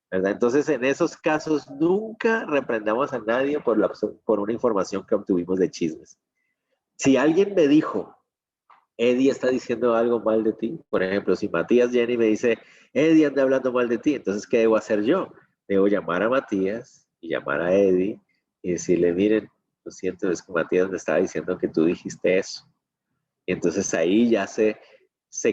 ¿verdad? Entonces, en esos casos, nunca reprendamos a nadie por una información que obtuvimos de chismes. Si alguien me dijo, Eddie está diciendo algo mal de ti, por ejemplo, si Matías Jenny me dice, Eddie anda hablando mal de ti, entonces, ¿qué debo hacer yo? Debo llamar a Matías y llamar a Eddie y decirle, miren, lo siento, es que Matías me estaba diciendo que tú dijiste eso. Y entonces ahí ya se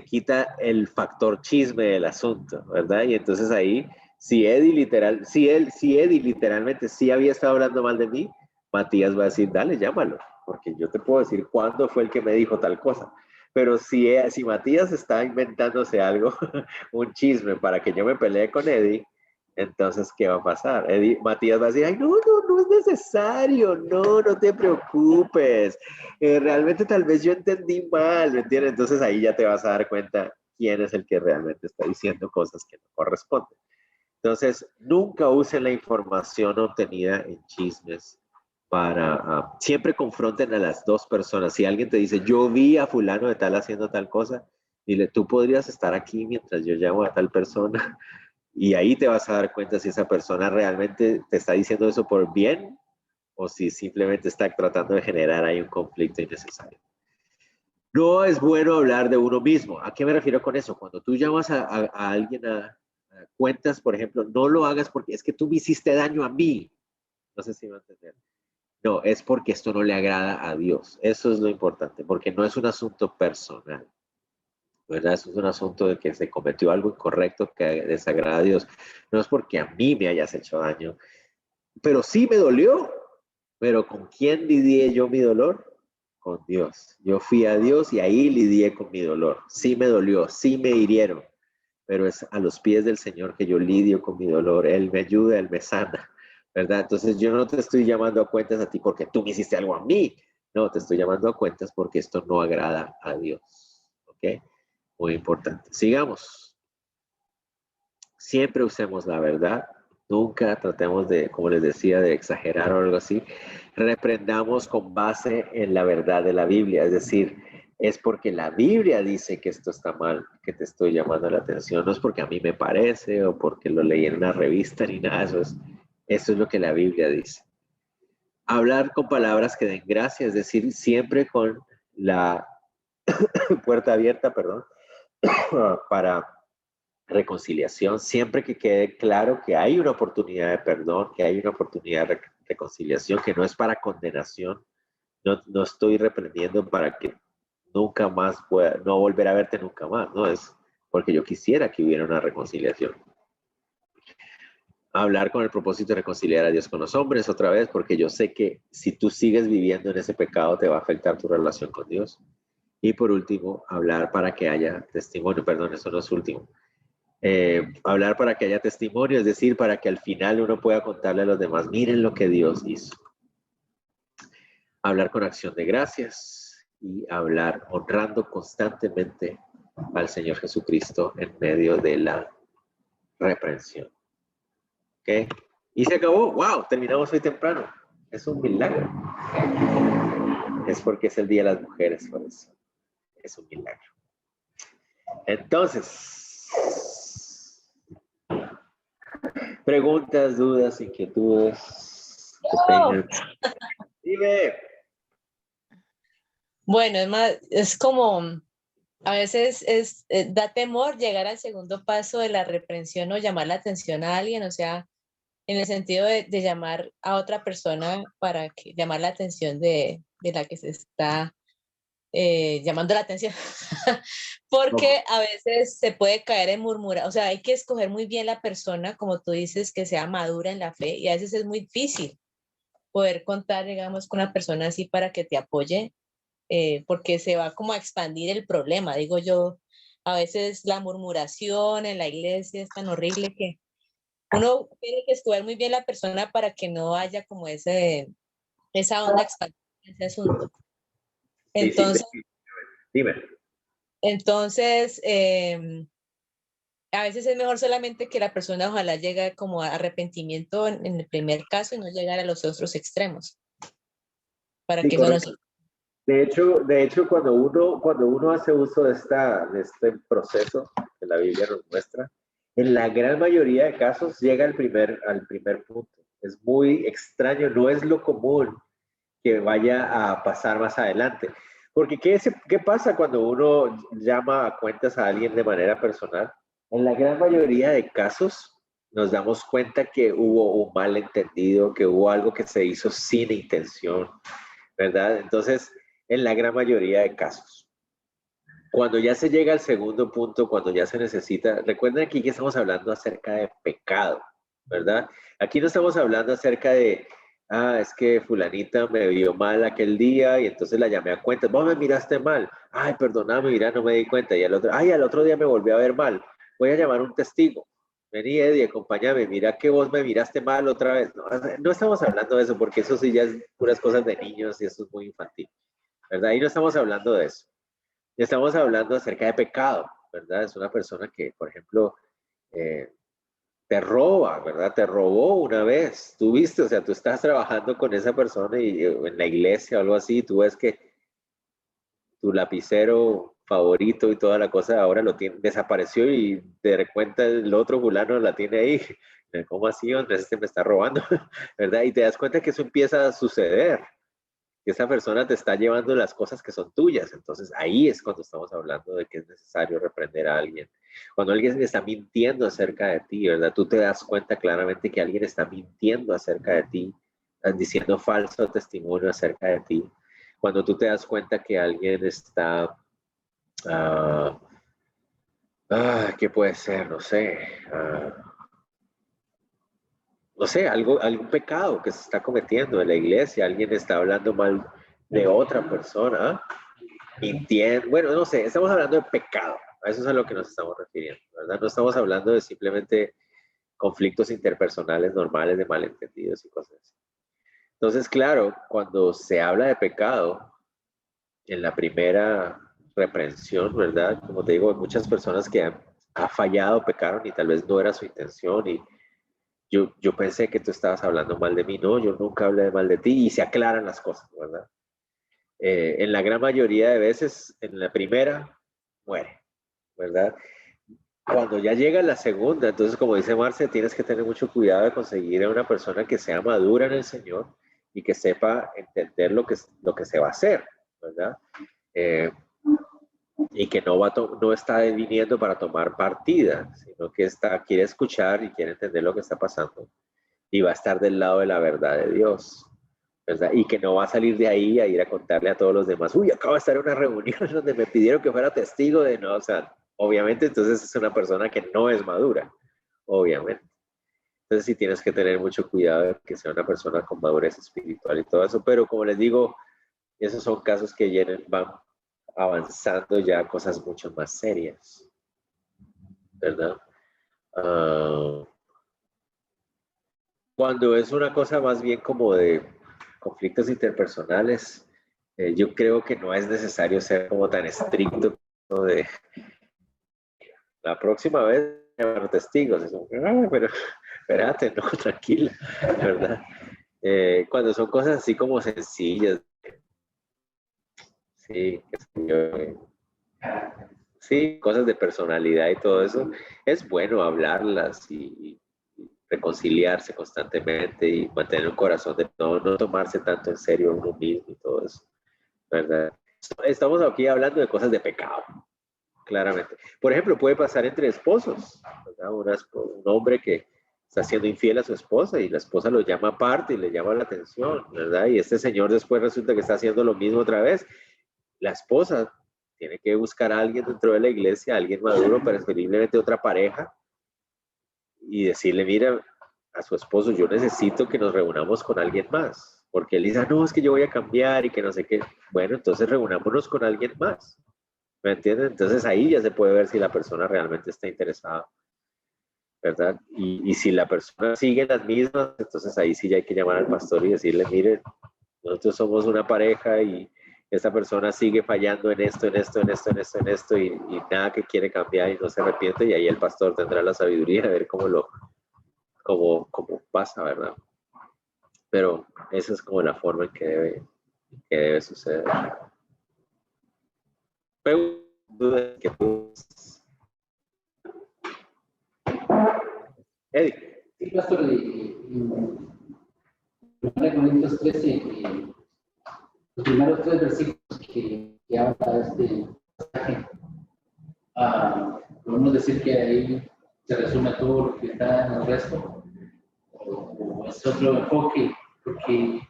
quita el factor chisme del asunto, ¿verdad? Y entonces ahí, si Eddie literalmente sí había estado hablando mal de mí, Matías va a decir, dale, llámalo, porque yo te puedo decir cuándo fue el que me dijo tal cosa. Pero si Matías está inventándose algo, un chisme para que yo me pelee con Eddie, entonces, ¿qué va a pasar? Matías va a decir, ay, no es necesario, no te preocupes. Realmente tal vez yo entendí mal, ¿me entiendes? Entonces ahí ya te vas a dar cuenta quién es el que realmente está diciendo cosas que no corresponden. Entonces, nunca usen la información obtenida en chismes siempre confronten a las dos personas. Si alguien te dice, yo vi a fulano de tal haciendo tal cosa, dile, tú podrías estar aquí mientras yo llamo a tal persona. Y ahí te vas a dar cuenta si esa persona realmente te está diciendo eso por bien o si simplemente está tratando de generar ahí un conflicto innecesario. No es bueno hablar de uno mismo. ¿A qué me refiero con eso? Cuando tú llamas a alguien a cuentas, por ejemplo, no lo hagas porque es que tú me hiciste daño a mí. No sé si me va a entender. No, es porque esto no le agrada a Dios. Eso es lo importante, porque no es un asunto personal, ¿verdad? Eso es un asunto de que se cometió algo incorrecto que desagrada a Dios. No es porque a mí me hayas hecho daño, pero sí me dolió. Pero ¿con quién lidié yo mi dolor? Con Dios. Yo fui a Dios y ahí lidié con mi dolor. Sí me dolió, sí me hirieron, pero es a los pies del Señor que yo lidio con mi dolor. Él me ayuda, Él me sana, ¿verdad? Entonces yo no te estoy llamando a cuentas a ti porque tú me hiciste algo a mí. No, te estoy llamando a cuentas porque esto no agrada a Dios. ¿Ok? Muy importante. Sigamos. Siempre usemos la verdad. Nunca tratemos de, como les decía, de exagerar o algo así. Reprendamos con base en la verdad de la Biblia. Es decir, es porque la Biblia dice que esto está mal, que te estoy llamando la atención. No es porque a mí me parece o porque lo leí en una revista ni nada. Eso es lo que la Biblia dice. Hablar con palabras que den gracia, es decir, siempre con la puerta abierta, perdón, para reconciliación, siempre que quede claro que hay una oportunidad de perdón, que hay una oportunidad de reconciliación, que no es para condenación. No estoy reprendiendo para que nunca más pueda, no volver a verte nunca más, no es porque yo quisiera que hubiera una reconciliación. Hablar con el propósito de reconciliar a Dios con los hombres otra vez, porque yo sé que si tú sigues viviendo en ese pecado te va a afectar tu relación con Dios. Y por último, hablar para que haya testimonio, perdón, eso no es último. Hablar para que haya testimonio, es decir, para que al final uno pueda contarle a los demás, miren lo que Dios hizo. Hablar con acción de gracias y hablar honrando constantemente al Señor Jesucristo en medio de la reprensión. ¿Ok? Y se acabó. ¡Wow! Terminamos hoy temprano. Es un milagro. Es porque es el Día de las Mujeres, por eso. Es un milagro. Entonces, preguntas, dudas, inquietudes. Dime. Bueno, es como, a veces da temor llegar al segundo paso de la reprensión o llamar la atención a alguien, o sea, en el sentido de llamar a otra persona para llamar la atención de la que se está llamando la atención, porque a veces se puede caer en murmurar, o sea, hay que escoger muy bien la persona, como tú dices, que sea madura en la fe, y a veces es muy difícil poder contar, digamos, con una persona así para que te apoye, porque se va como a expandir el problema, digo yo. A veces la murmuración en la iglesia es tan horrible que uno tiene que escoger muy bien la persona para que no haya como esa onda expandida en ese asunto. Entonces, Sí. Dime. entonces a veces es mejor solamente que la persona ojalá llegue como a arrepentimiento en el primer caso y no llegar a los otros extremos, para Sí, que eso no correcto. se... De hecho, cuando uno hace uso de este proceso que la Biblia nos muestra, en la gran mayoría de casos llega al primer punto. Es muy extraño, no es lo común que vaya a pasar más adelante. Porque ¿qué pasa cuando uno llama a cuentas a alguien de manera personal? En la gran mayoría de casos nos damos cuenta que hubo un malentendido, que hubo algo que se hizo sin intención, ¿verdad? Entonces, en la gran mayoría de casos. Cuando ya se llega al segundo punto, cuando ya se necesita, recuerden aquí que estamos hablando acerca de pecado, ¿verdad? Aquí no estamos hablando acerca de, es que fulanita me vio mal aquel día y entonces la llamé a cuentas. Vos me miraste mal. Ay, perdóname, mira, no me di cuenta. Y al otro día me volvió a ver mal. Voy a llamar a un testigo. Vení, Eddie, acompáñame. Mira que vos me miraste mal otra vez. No estamos hablando de eso porque eso sí ya es puras cosas de niños y eso es muy infantil, ¿verdad? Ahí no estamos hablando de eso. Estamos hablando acerca de pecado, ¿verdad? Es una persona que, por ejemplo, te roba, ¿verdad? Te robó una vez. Tú viste, o sea, tú estás trabajando con esa persona y en la iglesia o algo así, tú ves que tu lapicero favorito y toda la cosa ahora desapareció y te das cuenta el otro fulano la tiene ahí. ¿Cómo así? ¿Dónde este me está robando? ¿Verdad? Y te das cuenta que eso empieza a suceder, que esa persona te está llevando las cosas que son tuyas. Entonces ahí es cuando estamos hablando de que es necesario reprender a alguien. Cuando alguien está mintiendo acerca de ti, ¿verdad? Tú te das cuenta claramente que alguien está mintiendo acerca de ti, diciendo falso testimonio acerca de ti. Cuando tú te das cuenta que alguien está, ¿qué puede ser? No sé, algún pecado que se está cometiendo en la iglesia, alguien está hablando mal de otra persona, mintiendo, bueno, no sé, estamos hablando de pecado, a eso es a lo que nos estamos refiriendo, ¿verdad? No estamos hablando de simplemente conflictos interpersonales normales de malentendidos y cosas así. Entonces, claro, cuando se habla de pecado, en la primera reprensión, ¿verdad? Como te digo, hay muchas personas que han fallado, pecaron y tal vez no era su intención y yo pensé que tú estabas hablando mal de mí. No, yo nunca hablé mal de ti y se aclaran las cosas, ¿verdad? En la gran mayoría de veces, en la primera, muere, ¿verdad? Cuando ya llega la segunda, entonces como dice Marce, tienes que tener mucho cuidado de conseguir a una persona que sea madura en el Señor y que sepa entender lo que se va a hacer, ¿verdad? Y que no está viniendo para tomar partida, sino que quiere escuchar y quiere entender lo que está pasando y va a estar del lado de la verdad de Dios, ¿verdad? Y que no va a salir de ahí a ir a contarle a todos los demás, uy, acabo de estar en una reunión donde me pidieron que fuera testigo de no, o sea, obviamente entonces es una persona que no es madura, obviamente. Entonces sí tienes que tener mucho cuidado de que sea una persona con madurez espiritual y todo eso, pero como les digo, esos son casos que van avanzando ya a cosas mucho más serias, ¿verdad? Cuando es una cosa más bien como de conflictos interpersonales, yo creo que no es necesario ser como tan estricto de la próxima vez llamar testigos. Es como, pero espérate, no, tranquila, ¿verdad? Cuando son cosas así como sencillas, sí, sí, cosas de personalidad y todo eso, es bueno hablarlas y reconciliarse constantemente y mantener un corazón de no tomarse tanto en serio uno mismo y todo eso, ¿verdad? Estamos aquí hablando de cosas de pecado, claramente. Por ejemplo, puede pasar entre esposos, ¿verdad? Un hombre que está siendo infiel a su esposa y la esposa lo llama aparte y le llama la atención, ¿verdad? Y este señor después resulta que está haciendo lo mismo otra vez. La esposa tiene que buscar a alguien dentro de la iglesia, alguien maduro, preferiblemente otra pareja, y decirle, mira, a su esposo, yo necesito que nos reunamos con alguien más, porque él dice, no, es que yo voy a cambiar y que no sé qué. Bueno, entonces reunámonos con alguien más, ¿me entienden? Entonces ahí ya se puede ver si la persona realmente está interesada, ¿verdad? Y si la persona sigue las mismas, entonces ahí sí ya hay que llamar al pastor y decirle, mire, nosotros somos una pareja y esta persona sigue fallando en esto y nada que quiere cambiar y no se arrepiente, y ahí el pastor tendrá la sabiduría de ver cómo pasa, ¿verdad? Pero esa es como la forma en que debe suceder. Preguntas que Eddie. Sí, pastor, en 1 Corintios 13, los primeros 3 versículos que habla de este pasaje, podemos decir que ahí se resume todo lo que está en el resto, o es otro enfoque, porque,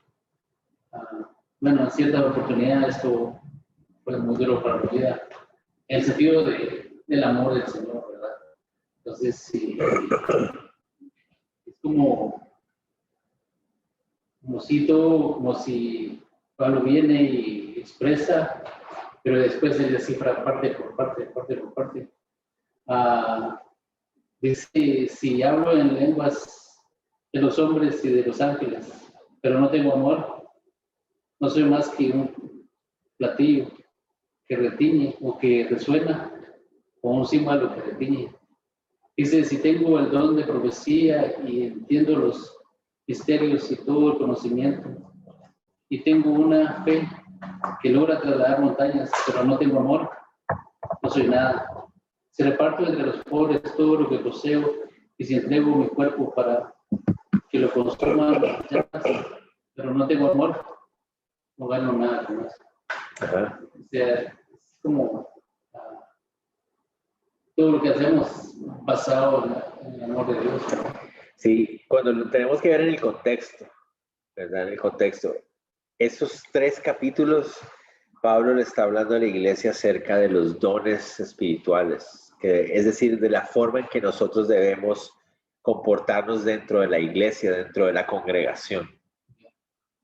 bueno, en cierta oportunidad esto fue muy duro para mi vida, en el sentido del amor del Señor, ¿verdad? Entonces, sí, es como si Pablo viene y expresa, pero después él descifra parte por parte. Dice, si hablo en lenguas de los hombres y de los ángeles, pero no tengo amor, no soy más que un platillo que retiñe o que resuena, o un címbalo que retiñe. Dice, si tengo el don de profecía y entiendo los misterios y todo el conocimiento, y tengo una fe que logra trasladar montañas, pero no tengo amor, no soy nada. Si reparto entre los pobres todo lo que poseo, y si entrego mi cuerpo para que lo consuman las llamas, pero no tengo amor, no gano nada con eso. Ajá. O sea, es como todo lo que hacemos basado en el amor de Dios. Sí, cuando lo tenemos que ver en el contexto, ¿verdad? En el contexto. Esos 3 capítulos, Pablo le está hablando a la iglesia acerca de los dones espirituales, es decir, de la forma en que nosotros debemos comportarnos dentro de la iglesia, dentro de la congregación.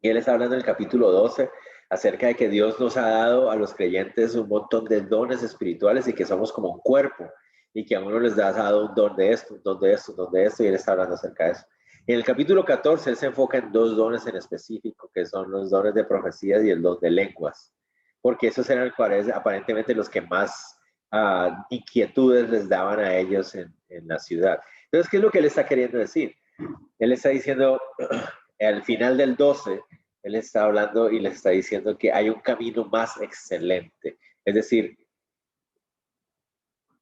Y él está hablando en el capítulo 12 acerca de que Dios nos ha dado a los creyentes un montón de dones espirituales y que somos como un cuerpo y que a uno les ha dado un don de esto, un don de esto, un don de esto, y él está hablando acerca de eso. En el capítulo 14 él se enfoca en 2 dones en específico, que son los dones de profecía y el don de lenguas, porque esos eran aparentemente los que más inquietudes les daban a ellos en la ciudad. Entonces, ¿qué es lo que él está queriendo decir? Él está diciendo, al final del 12, él está hablando y les está diciendo que hay un camino más excelente. Es decir,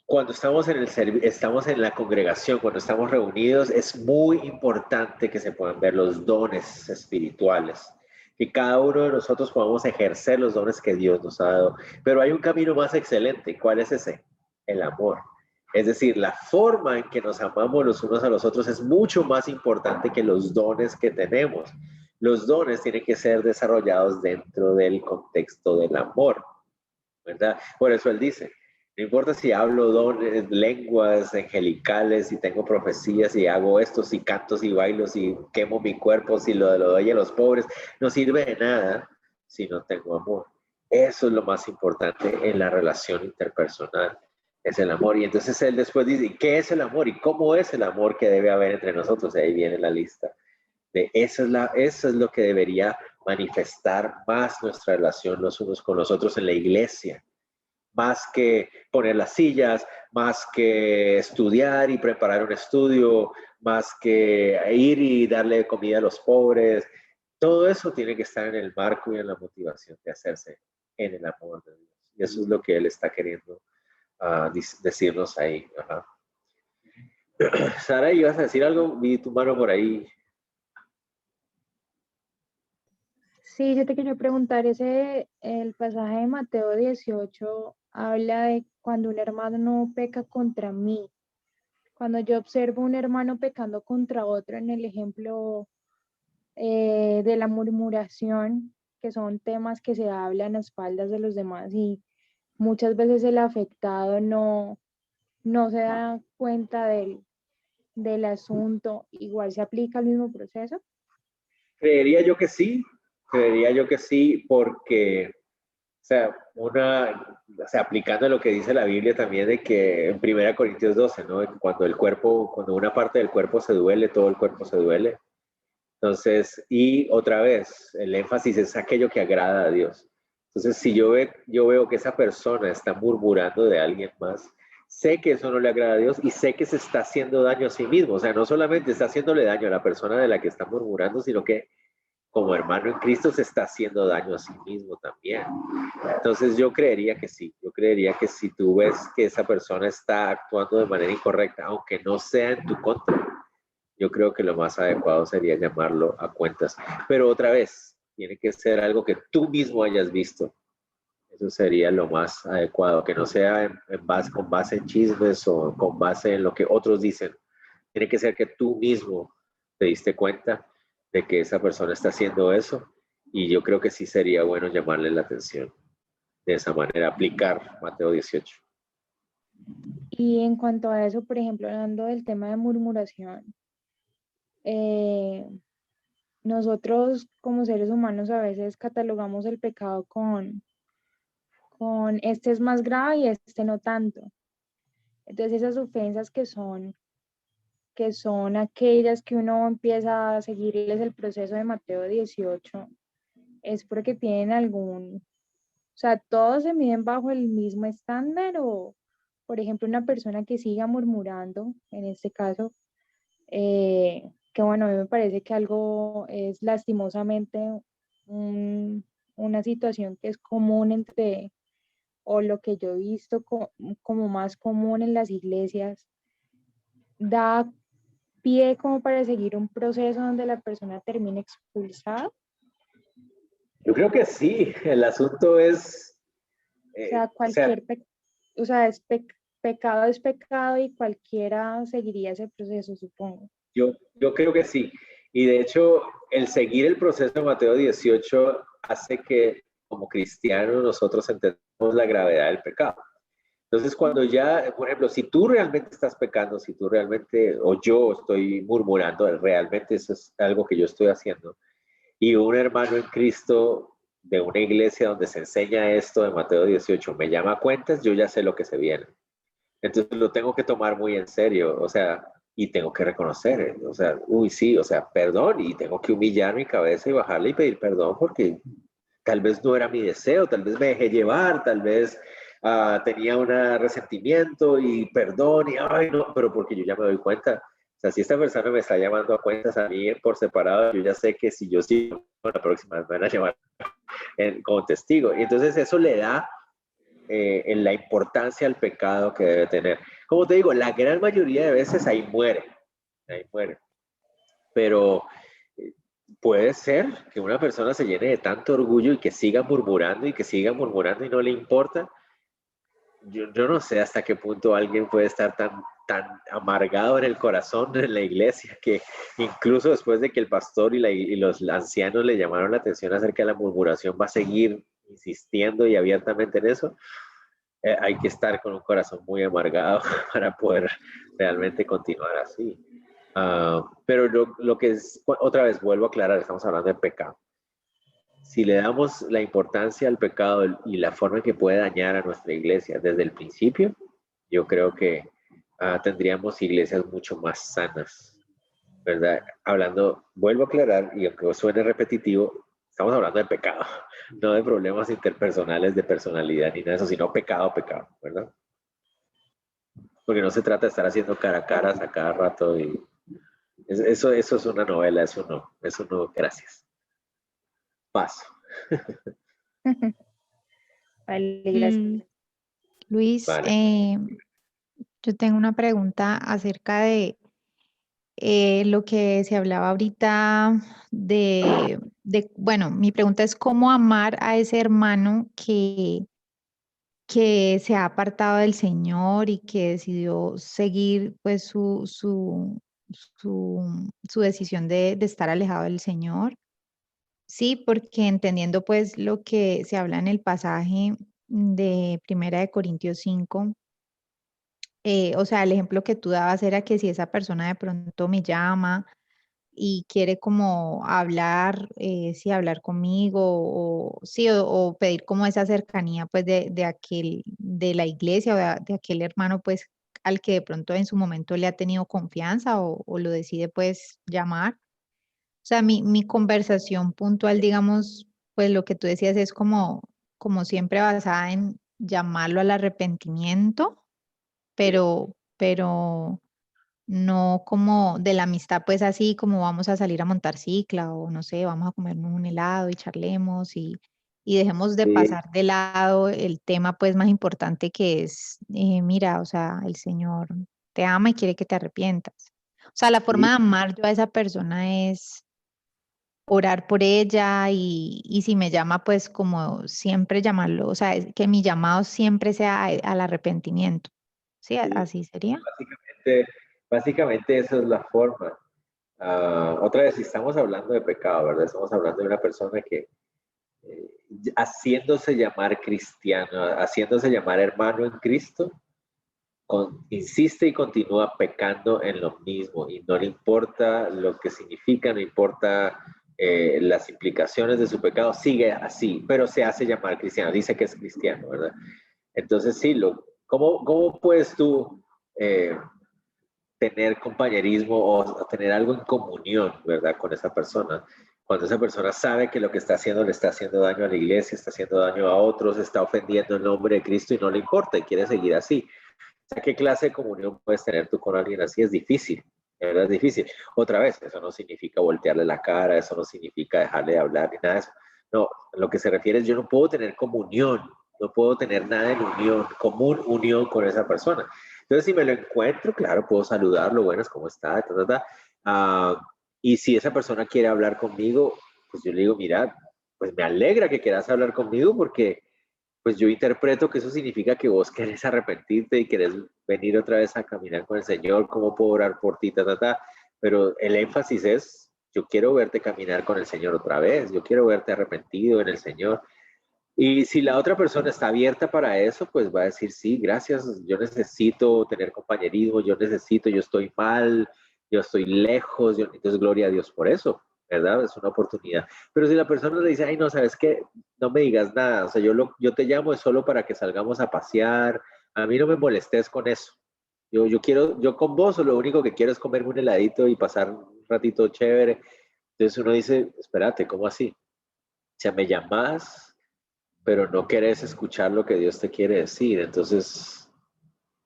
cuando estamos estamos en la congregación, cuando estamos reunidos, es muy importante que se puedan ver los dones espirituales, que cada uno de nosotros podamos ejercer los dones que Dios nos ha dado. Pero hay un camino más excelente. ¿Cuál es ese? El amor. Es decir, la forma en que nos amamos los unos a los otros es mucho más importante que los dones que tenemos. Los dones tienen que ser desarrollados dentro del contexto del amor, ¿verdad? Por eso él dice, no importa si hablo dones, lenguas angelicales, si tengo profecías, si hago esto, si canto, si bailo, si quemo mi cuerpo, si lo doy a los pobres, no sirve de nada si no tengo amor. Eso es lo más importante en la relación interpersonal, es el amor. Y entonces él después dice, ¿qué es el amor? ¿Y cómo es el amor que debe haber entre nosotros? Ahí viene la lista. Eso es lo que debería manifestar más nuestra relación los unos con los otros en la iglesia. Más que poner las sillas, más que estudiar y preparar un estudio, más que ir y darle comida a los pobres. Todo eso tiene que estar en el marco y en la motivación de hacerse en el amor de Dios. Y eso es lo que él está queriendo decirnos ahí. Ajá. Sara, ¿ibas a decir algo? Vi tu mano por ahí. Sí, yo te quería preguntar, el pasaje de Mateo 18 habla de cuando un hermano peca contra mí. Cuando yo observo un hermano pecando contra otro, en el ejemplo de la murmuración, que son temas que se hablan a espaldas de los demás y muchas veces el afectado no se da cuenta del asunto, igual se aplica el mismo proceso. Creería yo que sí, porque, aplicando lo que dice la Biblia también de que en 1 Corintios 12, ¿no? Cuando una parte del cuerpo se duele, todo el cuerpo se duele. Entonces, y otra vez, el énfasis es aquello que agrada a Dios. Entonces, si yo veo que esa persona está murmurando de alguien más, sé que eso no le agrada a Dios y sé que se está haciendo daño a sí mismo. O sea, no solamente está haciéndole daño a la persona de la que está murmurando, sino que como hermano en Cristo se está haciendo daño a sí mismo también. Entonces yo creería que sí, yo creería que si tú ves que esa persona está actuando de manera incorrecta, aunque no sea en tu contra, yo creo que lo más adecuado sería llamarlo a cuentas. Pero otra vez, tiene que ser algo que tú mismo hayas visto. Eso sería lo más adecuado, que no sea con base en chismes o con base en lo que otros dicen. Tiene que ser que tú mismo te diste cuenta de que esa persona está haciendo eso, y yo creo que sí sería bueno llamarle la atención de esa manera, aplicar Mateo 18. Y en cuanto a eso, por ejemplo, hablando del tema de murmuración, nosotros como seres humanos a veces catalogamos el pecado con este es más grave y este no tanto. Entonces esas ofensas que son aquellas que uno empieza a seguirles el proceso de Mateo 18, es porque tienen o sea, todos se miden bajo el mismo estándar, o, por ejemplo, una persona que siga murmurando, en este caso, que bueno, a mí me parece que algo es lastimosamente una situación que es común o lo que yo he visto como más común en las iglesias, da pie como para seguir un proceso donde la persona termine expulsada. Yo creo que sí, el asunto es... O sea, o sea, pecado es pecado y cualquiera seguiría ese proceso, supongo. Yo creo que sí. Y de hecho, el seguir el proceso de Mateo 18 hace que como cristianos nosotros entendamos la gravedad del pecado. Entonces, cuando ya, por ejemplo, si tú realmente estás pecando, si tú realmente, o yo estoy murmurando, realmente eso es algo que yo estoy haciendo, y un hermano en Cristo de una iglesia donde se enseña esto de Mateo 18 me llama a cuentas, yo ya sé lo que se viene. Entonces lo tengo que tomar muy en serio, o sea, y tengo que reconocer, o sea, uy, sí, o sea, perdón, y tengo que humillar mi cabeza y bajarle y pedir perdón porque tal vez no era mi deseo, tal vez me dejé llevar, tal vez tenía un resentimiento y perdón, y ay, no, pero porque yo ya me doy cuenta. O sea, si esta persona me está llamando a cuentas a mí por separado, yo ya sé que si yo sigo, la próxima me van a llamar como testigo. Y entonces eso le da en la importancia al pecado que debe tener. Como te digo, la gran mayoría de veces ahí muere. Pero puede ser que una persona se llene de tanto orgullo y que siga murmurando y que siga murmurando y no le importa. Yo no sé hasta qué punto alguien puede estar tan amargado en el corazón en la iglesia que incluso después de que el pastor y los ancianos le llamaron la atención acerca de la murmuración, va a seguir insistiendo y abiertamente en eso. Hay que estar con un corazón muy amargado para poder realmente continuar así. Pero lo que es, otra vez vuelvo a aclarar, estamos hablando de pecado. Si le damos la importancia al pecado y la forma en que puede dañar a nuestra iglesia desde el principio, yo creo que tendríamos iglesias mucho más sanas, ¿verdad? Hablando, vuelvo a aclarar, y aunque suene repetitivo, estamos hablando de pecado, no de problemas interpersonales, de personalidad ni nada de eso, sino pecado, ¿verdad? Porque no se trata de estar haciendo cara a cara a cada rato y eso es una novela, eso no, gracias. Paso. Vale, gracias. Luis, Vale. yo tengo una pregunta acerca de lo que se hablaba ahorita bueno, mi pregunta es cómo amar a ese hermano que se ha apartado del Señor y que decidió seguir pues su decisión de estar alejado del Señor. Sí, porque entendiendo pues lo que se habla en el pasaje de Primera de Corintios 5, o sea, el ejemplo que tú dabas era que si esa persona de pronto me llama y quiere como hablar, sí, hablar conmigo o sí, o pedir como esa cercanía pues de la iglesia o de aquel hermano pues al que de pronto en su momento le ha tenido confianza o lo decide pues llamar. O sea, mi conversación puntual, digamos, pues lo que tú decías es como siempre basada en llamarlo al arrepentimiento, pero no como de la amistad, pues así como vamos a salir a montar cicla o no sé, vamos a comernos un helado y charlemos y dejemos de Sí, pasar de lado el tema pues más importante que es, mira, o sea, el Señor te ama y quiere que te arrepientas. O sea, la forma sí, de amar yo a esa persona es orar por ella y si me llama, pues como siempre llamarlo, o sea, que mi llamado siempre sea al arrepentimiento. ¿Sí? sí. Así sería. Básicamente esa es la forma. Otra vez, si estamos hablando de pecado, ¿verdad? Estamos hablando de una persona que eh, haciéndose llamar cristiano, haciéndose llamar hermano en Cristo, insiste y continúa pecando en lo mismo y no le importa lo que significa, no importa las implicaciones de su pecado, sigue así, pero se hace llamar cristiano, dice que es cristiano, ¿verdad? Entonces sí, ¿cómo puedes tú tener compañerismo o tener algo en comunión, ¿verdad? Con esa persona? Cuando esa persona sabe que lo que está haciendo le está haciendo daño a la iglesia, está haciendo daño a otros, está ofendiendo el nombre de Cristo y no le importa y quiere seguir así. O sea, ¿qué clase de comunión puedes tener tú con alguien así? Es difícil, de verdad es difícil. Otra vez, eso no significa voltearle la cara, eso no significa dejarle de hablar ni nada de eso. No, lo que se refiere es yo no puedo tener comunión, no puedo tener nada en unión, común unión con esa persona. Entonces, si me lo encuentro, claro, puedo saludarlo, buenas, ¿cómo está? Y si esa persona quiere hablar conmigo, pues yo le digo, mira, pues me alegra que quieras hablar conmigo porque pues yo interpreto que eso significa que vos querés arrepentirte y querés venir otra vez a caminar con el Señor, cómo puedo orar por ti, Pero el énfasis es, yo quiero verte caminar con el Señor otra vez, yo quiero verte arrepentido en el Señor. Y si la otra persona está abierta para eso, pues va a decir, sí, gracias, yo necesito tener compañerismo, yo estoy mal, yo estoy lejos, entonces gloria a Dios por eso, ¿verdad? Es una oportunidad. Pero si la persona le dice, ay, no, ¿sabes qué? No me digas nada, o sea, yo te llamo es solo para que salgamos a pasear, a mí no me molestes con eso. Yo con vos lo único que quiero es comerme un heladito y pasar un ratito chévere. Entonces uno dice, espérate, ¿cómo así? O sea, me llamas pero no querés escuchar lo que Dios te quiere decir. Entonces,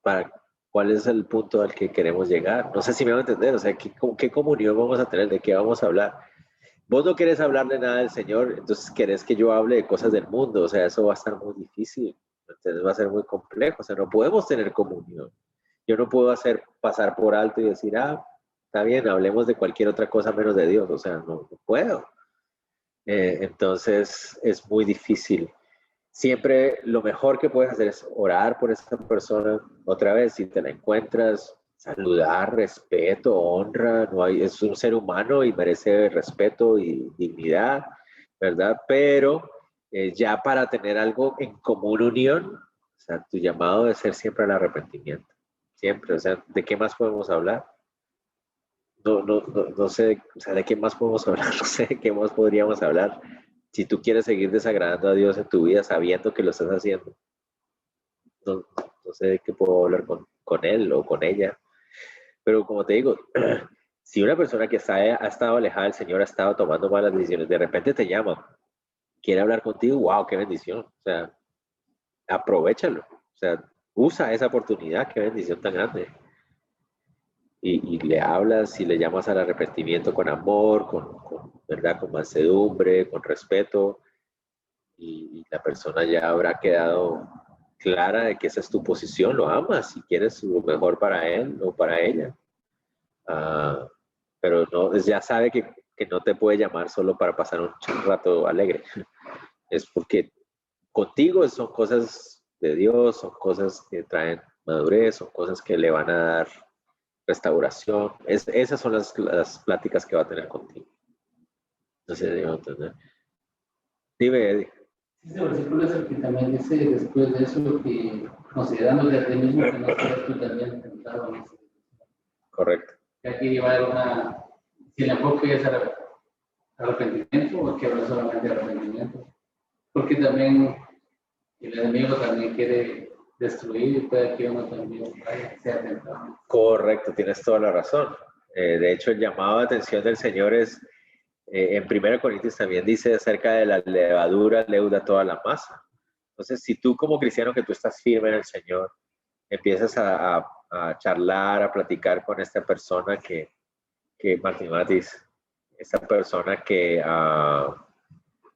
¿para cuál es el punto al que queremos llegar? No sé si me van a entender, o sea, ¿qué comunión vamos a tener? ¿De qué vamos a hablar? Vos no querés hablarle nada del Señor, entonces querés que yo hable de cosas del mundo, o sea, eso va a estar muy difícil, entonces va a ser muy complejo, o sea, no podemos tener comunión. Yo no puedo hacer pasar por alto y decir, está bien, hablemos de cualquier otra cosa menos de Dios, o sea, no puedo. Entonces es muy difícil. Siempre lo mejor que puedes hacer es orar por esa persona. Otra vez, si te la encuentras, saludar, respeto, honra. Es un ser humano y merece respeto y dignidad, ¿verdad? Pero ya para tener algo en común unión, o sea, tu llamado debe ser siempre al arrepentimiento. Siempre, o sea, ¿de qué más podemos hablar? No sé, o sea, ¿de qué más podemos hablar? No sé de qué más podríamos hablar. Si tú quieres seguir desagradando a Dios en tu vida sabiendo que lo estás haciendo, no sé de qué puedo hablar con él o con ella. Pero como te digo, si una persona que ha estado alejada del Señor, ha estado tomando malas decisiones, de repente te llama, quiere hablar contigo, wow, qué bendición. O sea, aprovéchalo. O sea, usa esa oportunidad, qué bendición tan grande. Y le hablas y le llamas al arrepentimiento con amor, ¿verdad? Con mansedumbre, con respeto, y la persona ya habrá quedado clara de que esa es tu posición, lo amas y quieres lo mejor para él o para ella. Pero no, ya sabe que no te puede llamar solo para pasar un rato alegre. Es porque contigo son cosas de Dios, son cosas que traen madurez, son cosas que le van a dar restauración. Esas son las pláticas que va a tener contigo. No sé si debo entender. Dime, Eddie. Este versículo es el que también dice después de eso que considerándote a ti mismo que no seas tú también tentado en ese. Correcto. Que aquí va a haber si el enfoque es arrepentimiento o que habla solamente de arrepentimiento. Porque también el enemigo también quiere destruir y puede que uno también sea tentado. Correcto, tienes toda la razón. De hecho, el llamado de atención del Señor es, en 1 Corintios también dice acerca de la levadura leuda toda la masa. Entonces, si tú como cristiano que tú estás firme en el Señor, empiezas a a charlar, a platicar con esta persona que Martín Matis, esta persona que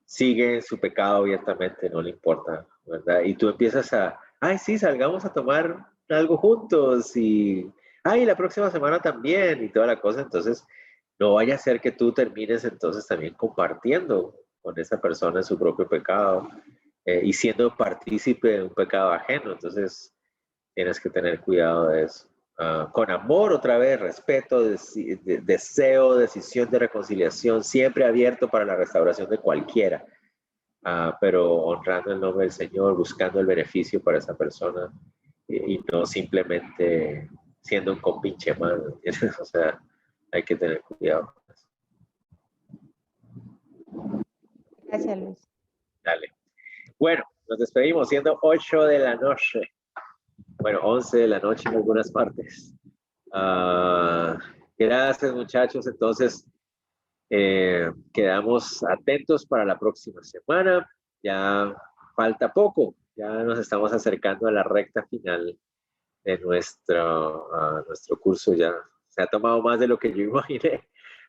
sigue en su pecado abiertamente, no le importa, ¿verdad? Y tú empiezas ay, sí, salgamos a tomar algo juntos y, ay, la próxima semana también y toda la cosa. Entonces, no vaya a ser que tú termines entonces también compartiendo con esa persona su propio pecado y siendo partícipe de un pecado ajeno. Entonces, tienes que tener cuidado de eso. Con amor, otra vez, respeto, deseo, decisión de reconciliación, siempre abierto para la restauración de cualquiera, pero honrando el nombre del Señor, buscando el beneficio para esa persona y no simplemente siendo un compinche más, ¿entiendes? O sea, hay que tener cuidado. Gracias, Luis. Dale. Bueno, nos despedimos siendo 8 de la noche. Bueno, 11 de la noche en algunas partes. Gracias, muchachos. Entonces, quedamos atentos para la próxima semana. Ya falta poco. Ya nos estamos acercando a la recta final de nuestro curso. Ya se ha tomado más de lo que yo imaginé,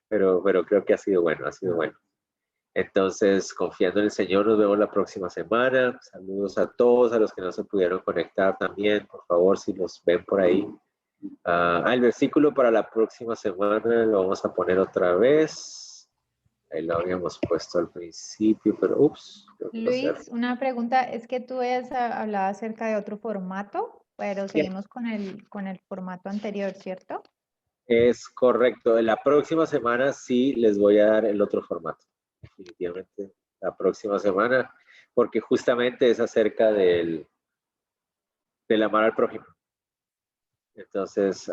pero creo que ha sido bueno, ha sido bueno. Entonces, confiando en el Señor, nos vemos la próxima semana. Saludos a todos, a los que no se pudieron conectar también. Por favor, si los ven por ahí. El versículo para la próxima semana lo vamos a poner otra vez. Ahí lo habíamos puesto al principio, pero ups. Luis, una pregunta, es que tú has hablado acerca de otro formato, pero seguimos con el formato anterior, ¿cierto? Es correcto. La próxima semana sí les voy a dar el otro formato. Definitivamente la próxima semana, porque justamente es acerca del amar al prójimo. Entonces,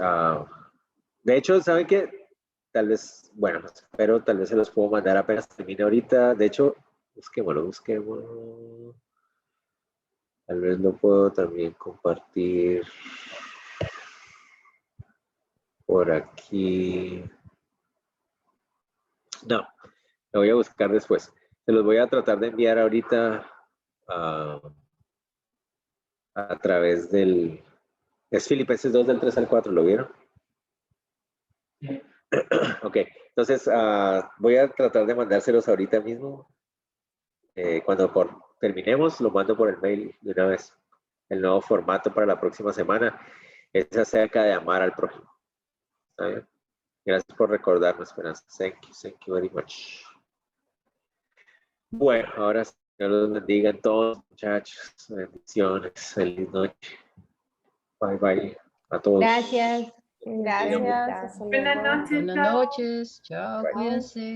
de hecho, ¿saben qué? Tal vez, bueno, espero, tal vez se los puedo mandar apenas termine ahorita. De hecho, busquémoslo. Tal vez lo puedo también compartir por aquí. No, lo voy a buscar después. Se los voy a tratar de enviar ahorita a través del... Es Filipenses 2 del 3 al 4, ¿lo vieron? Ok, entonces voy a tratar de mandárselos ahorita mismo. Cuando terminemos, lo mando por el mail de una vez. El nuevo formato para la próxima semana es acerca de amar al prójimo. ¿Está bien? Gracias por recordarme, Esperanza. Thank you very much. Bueno, ahora Dios los bendiga a todos, muchachos. Bendiciones. Feliz noche. Bye, bye a todos. Gracias. Gracias. Buenas noches. Buenas chao. noches. Chao, Bye. cuídense.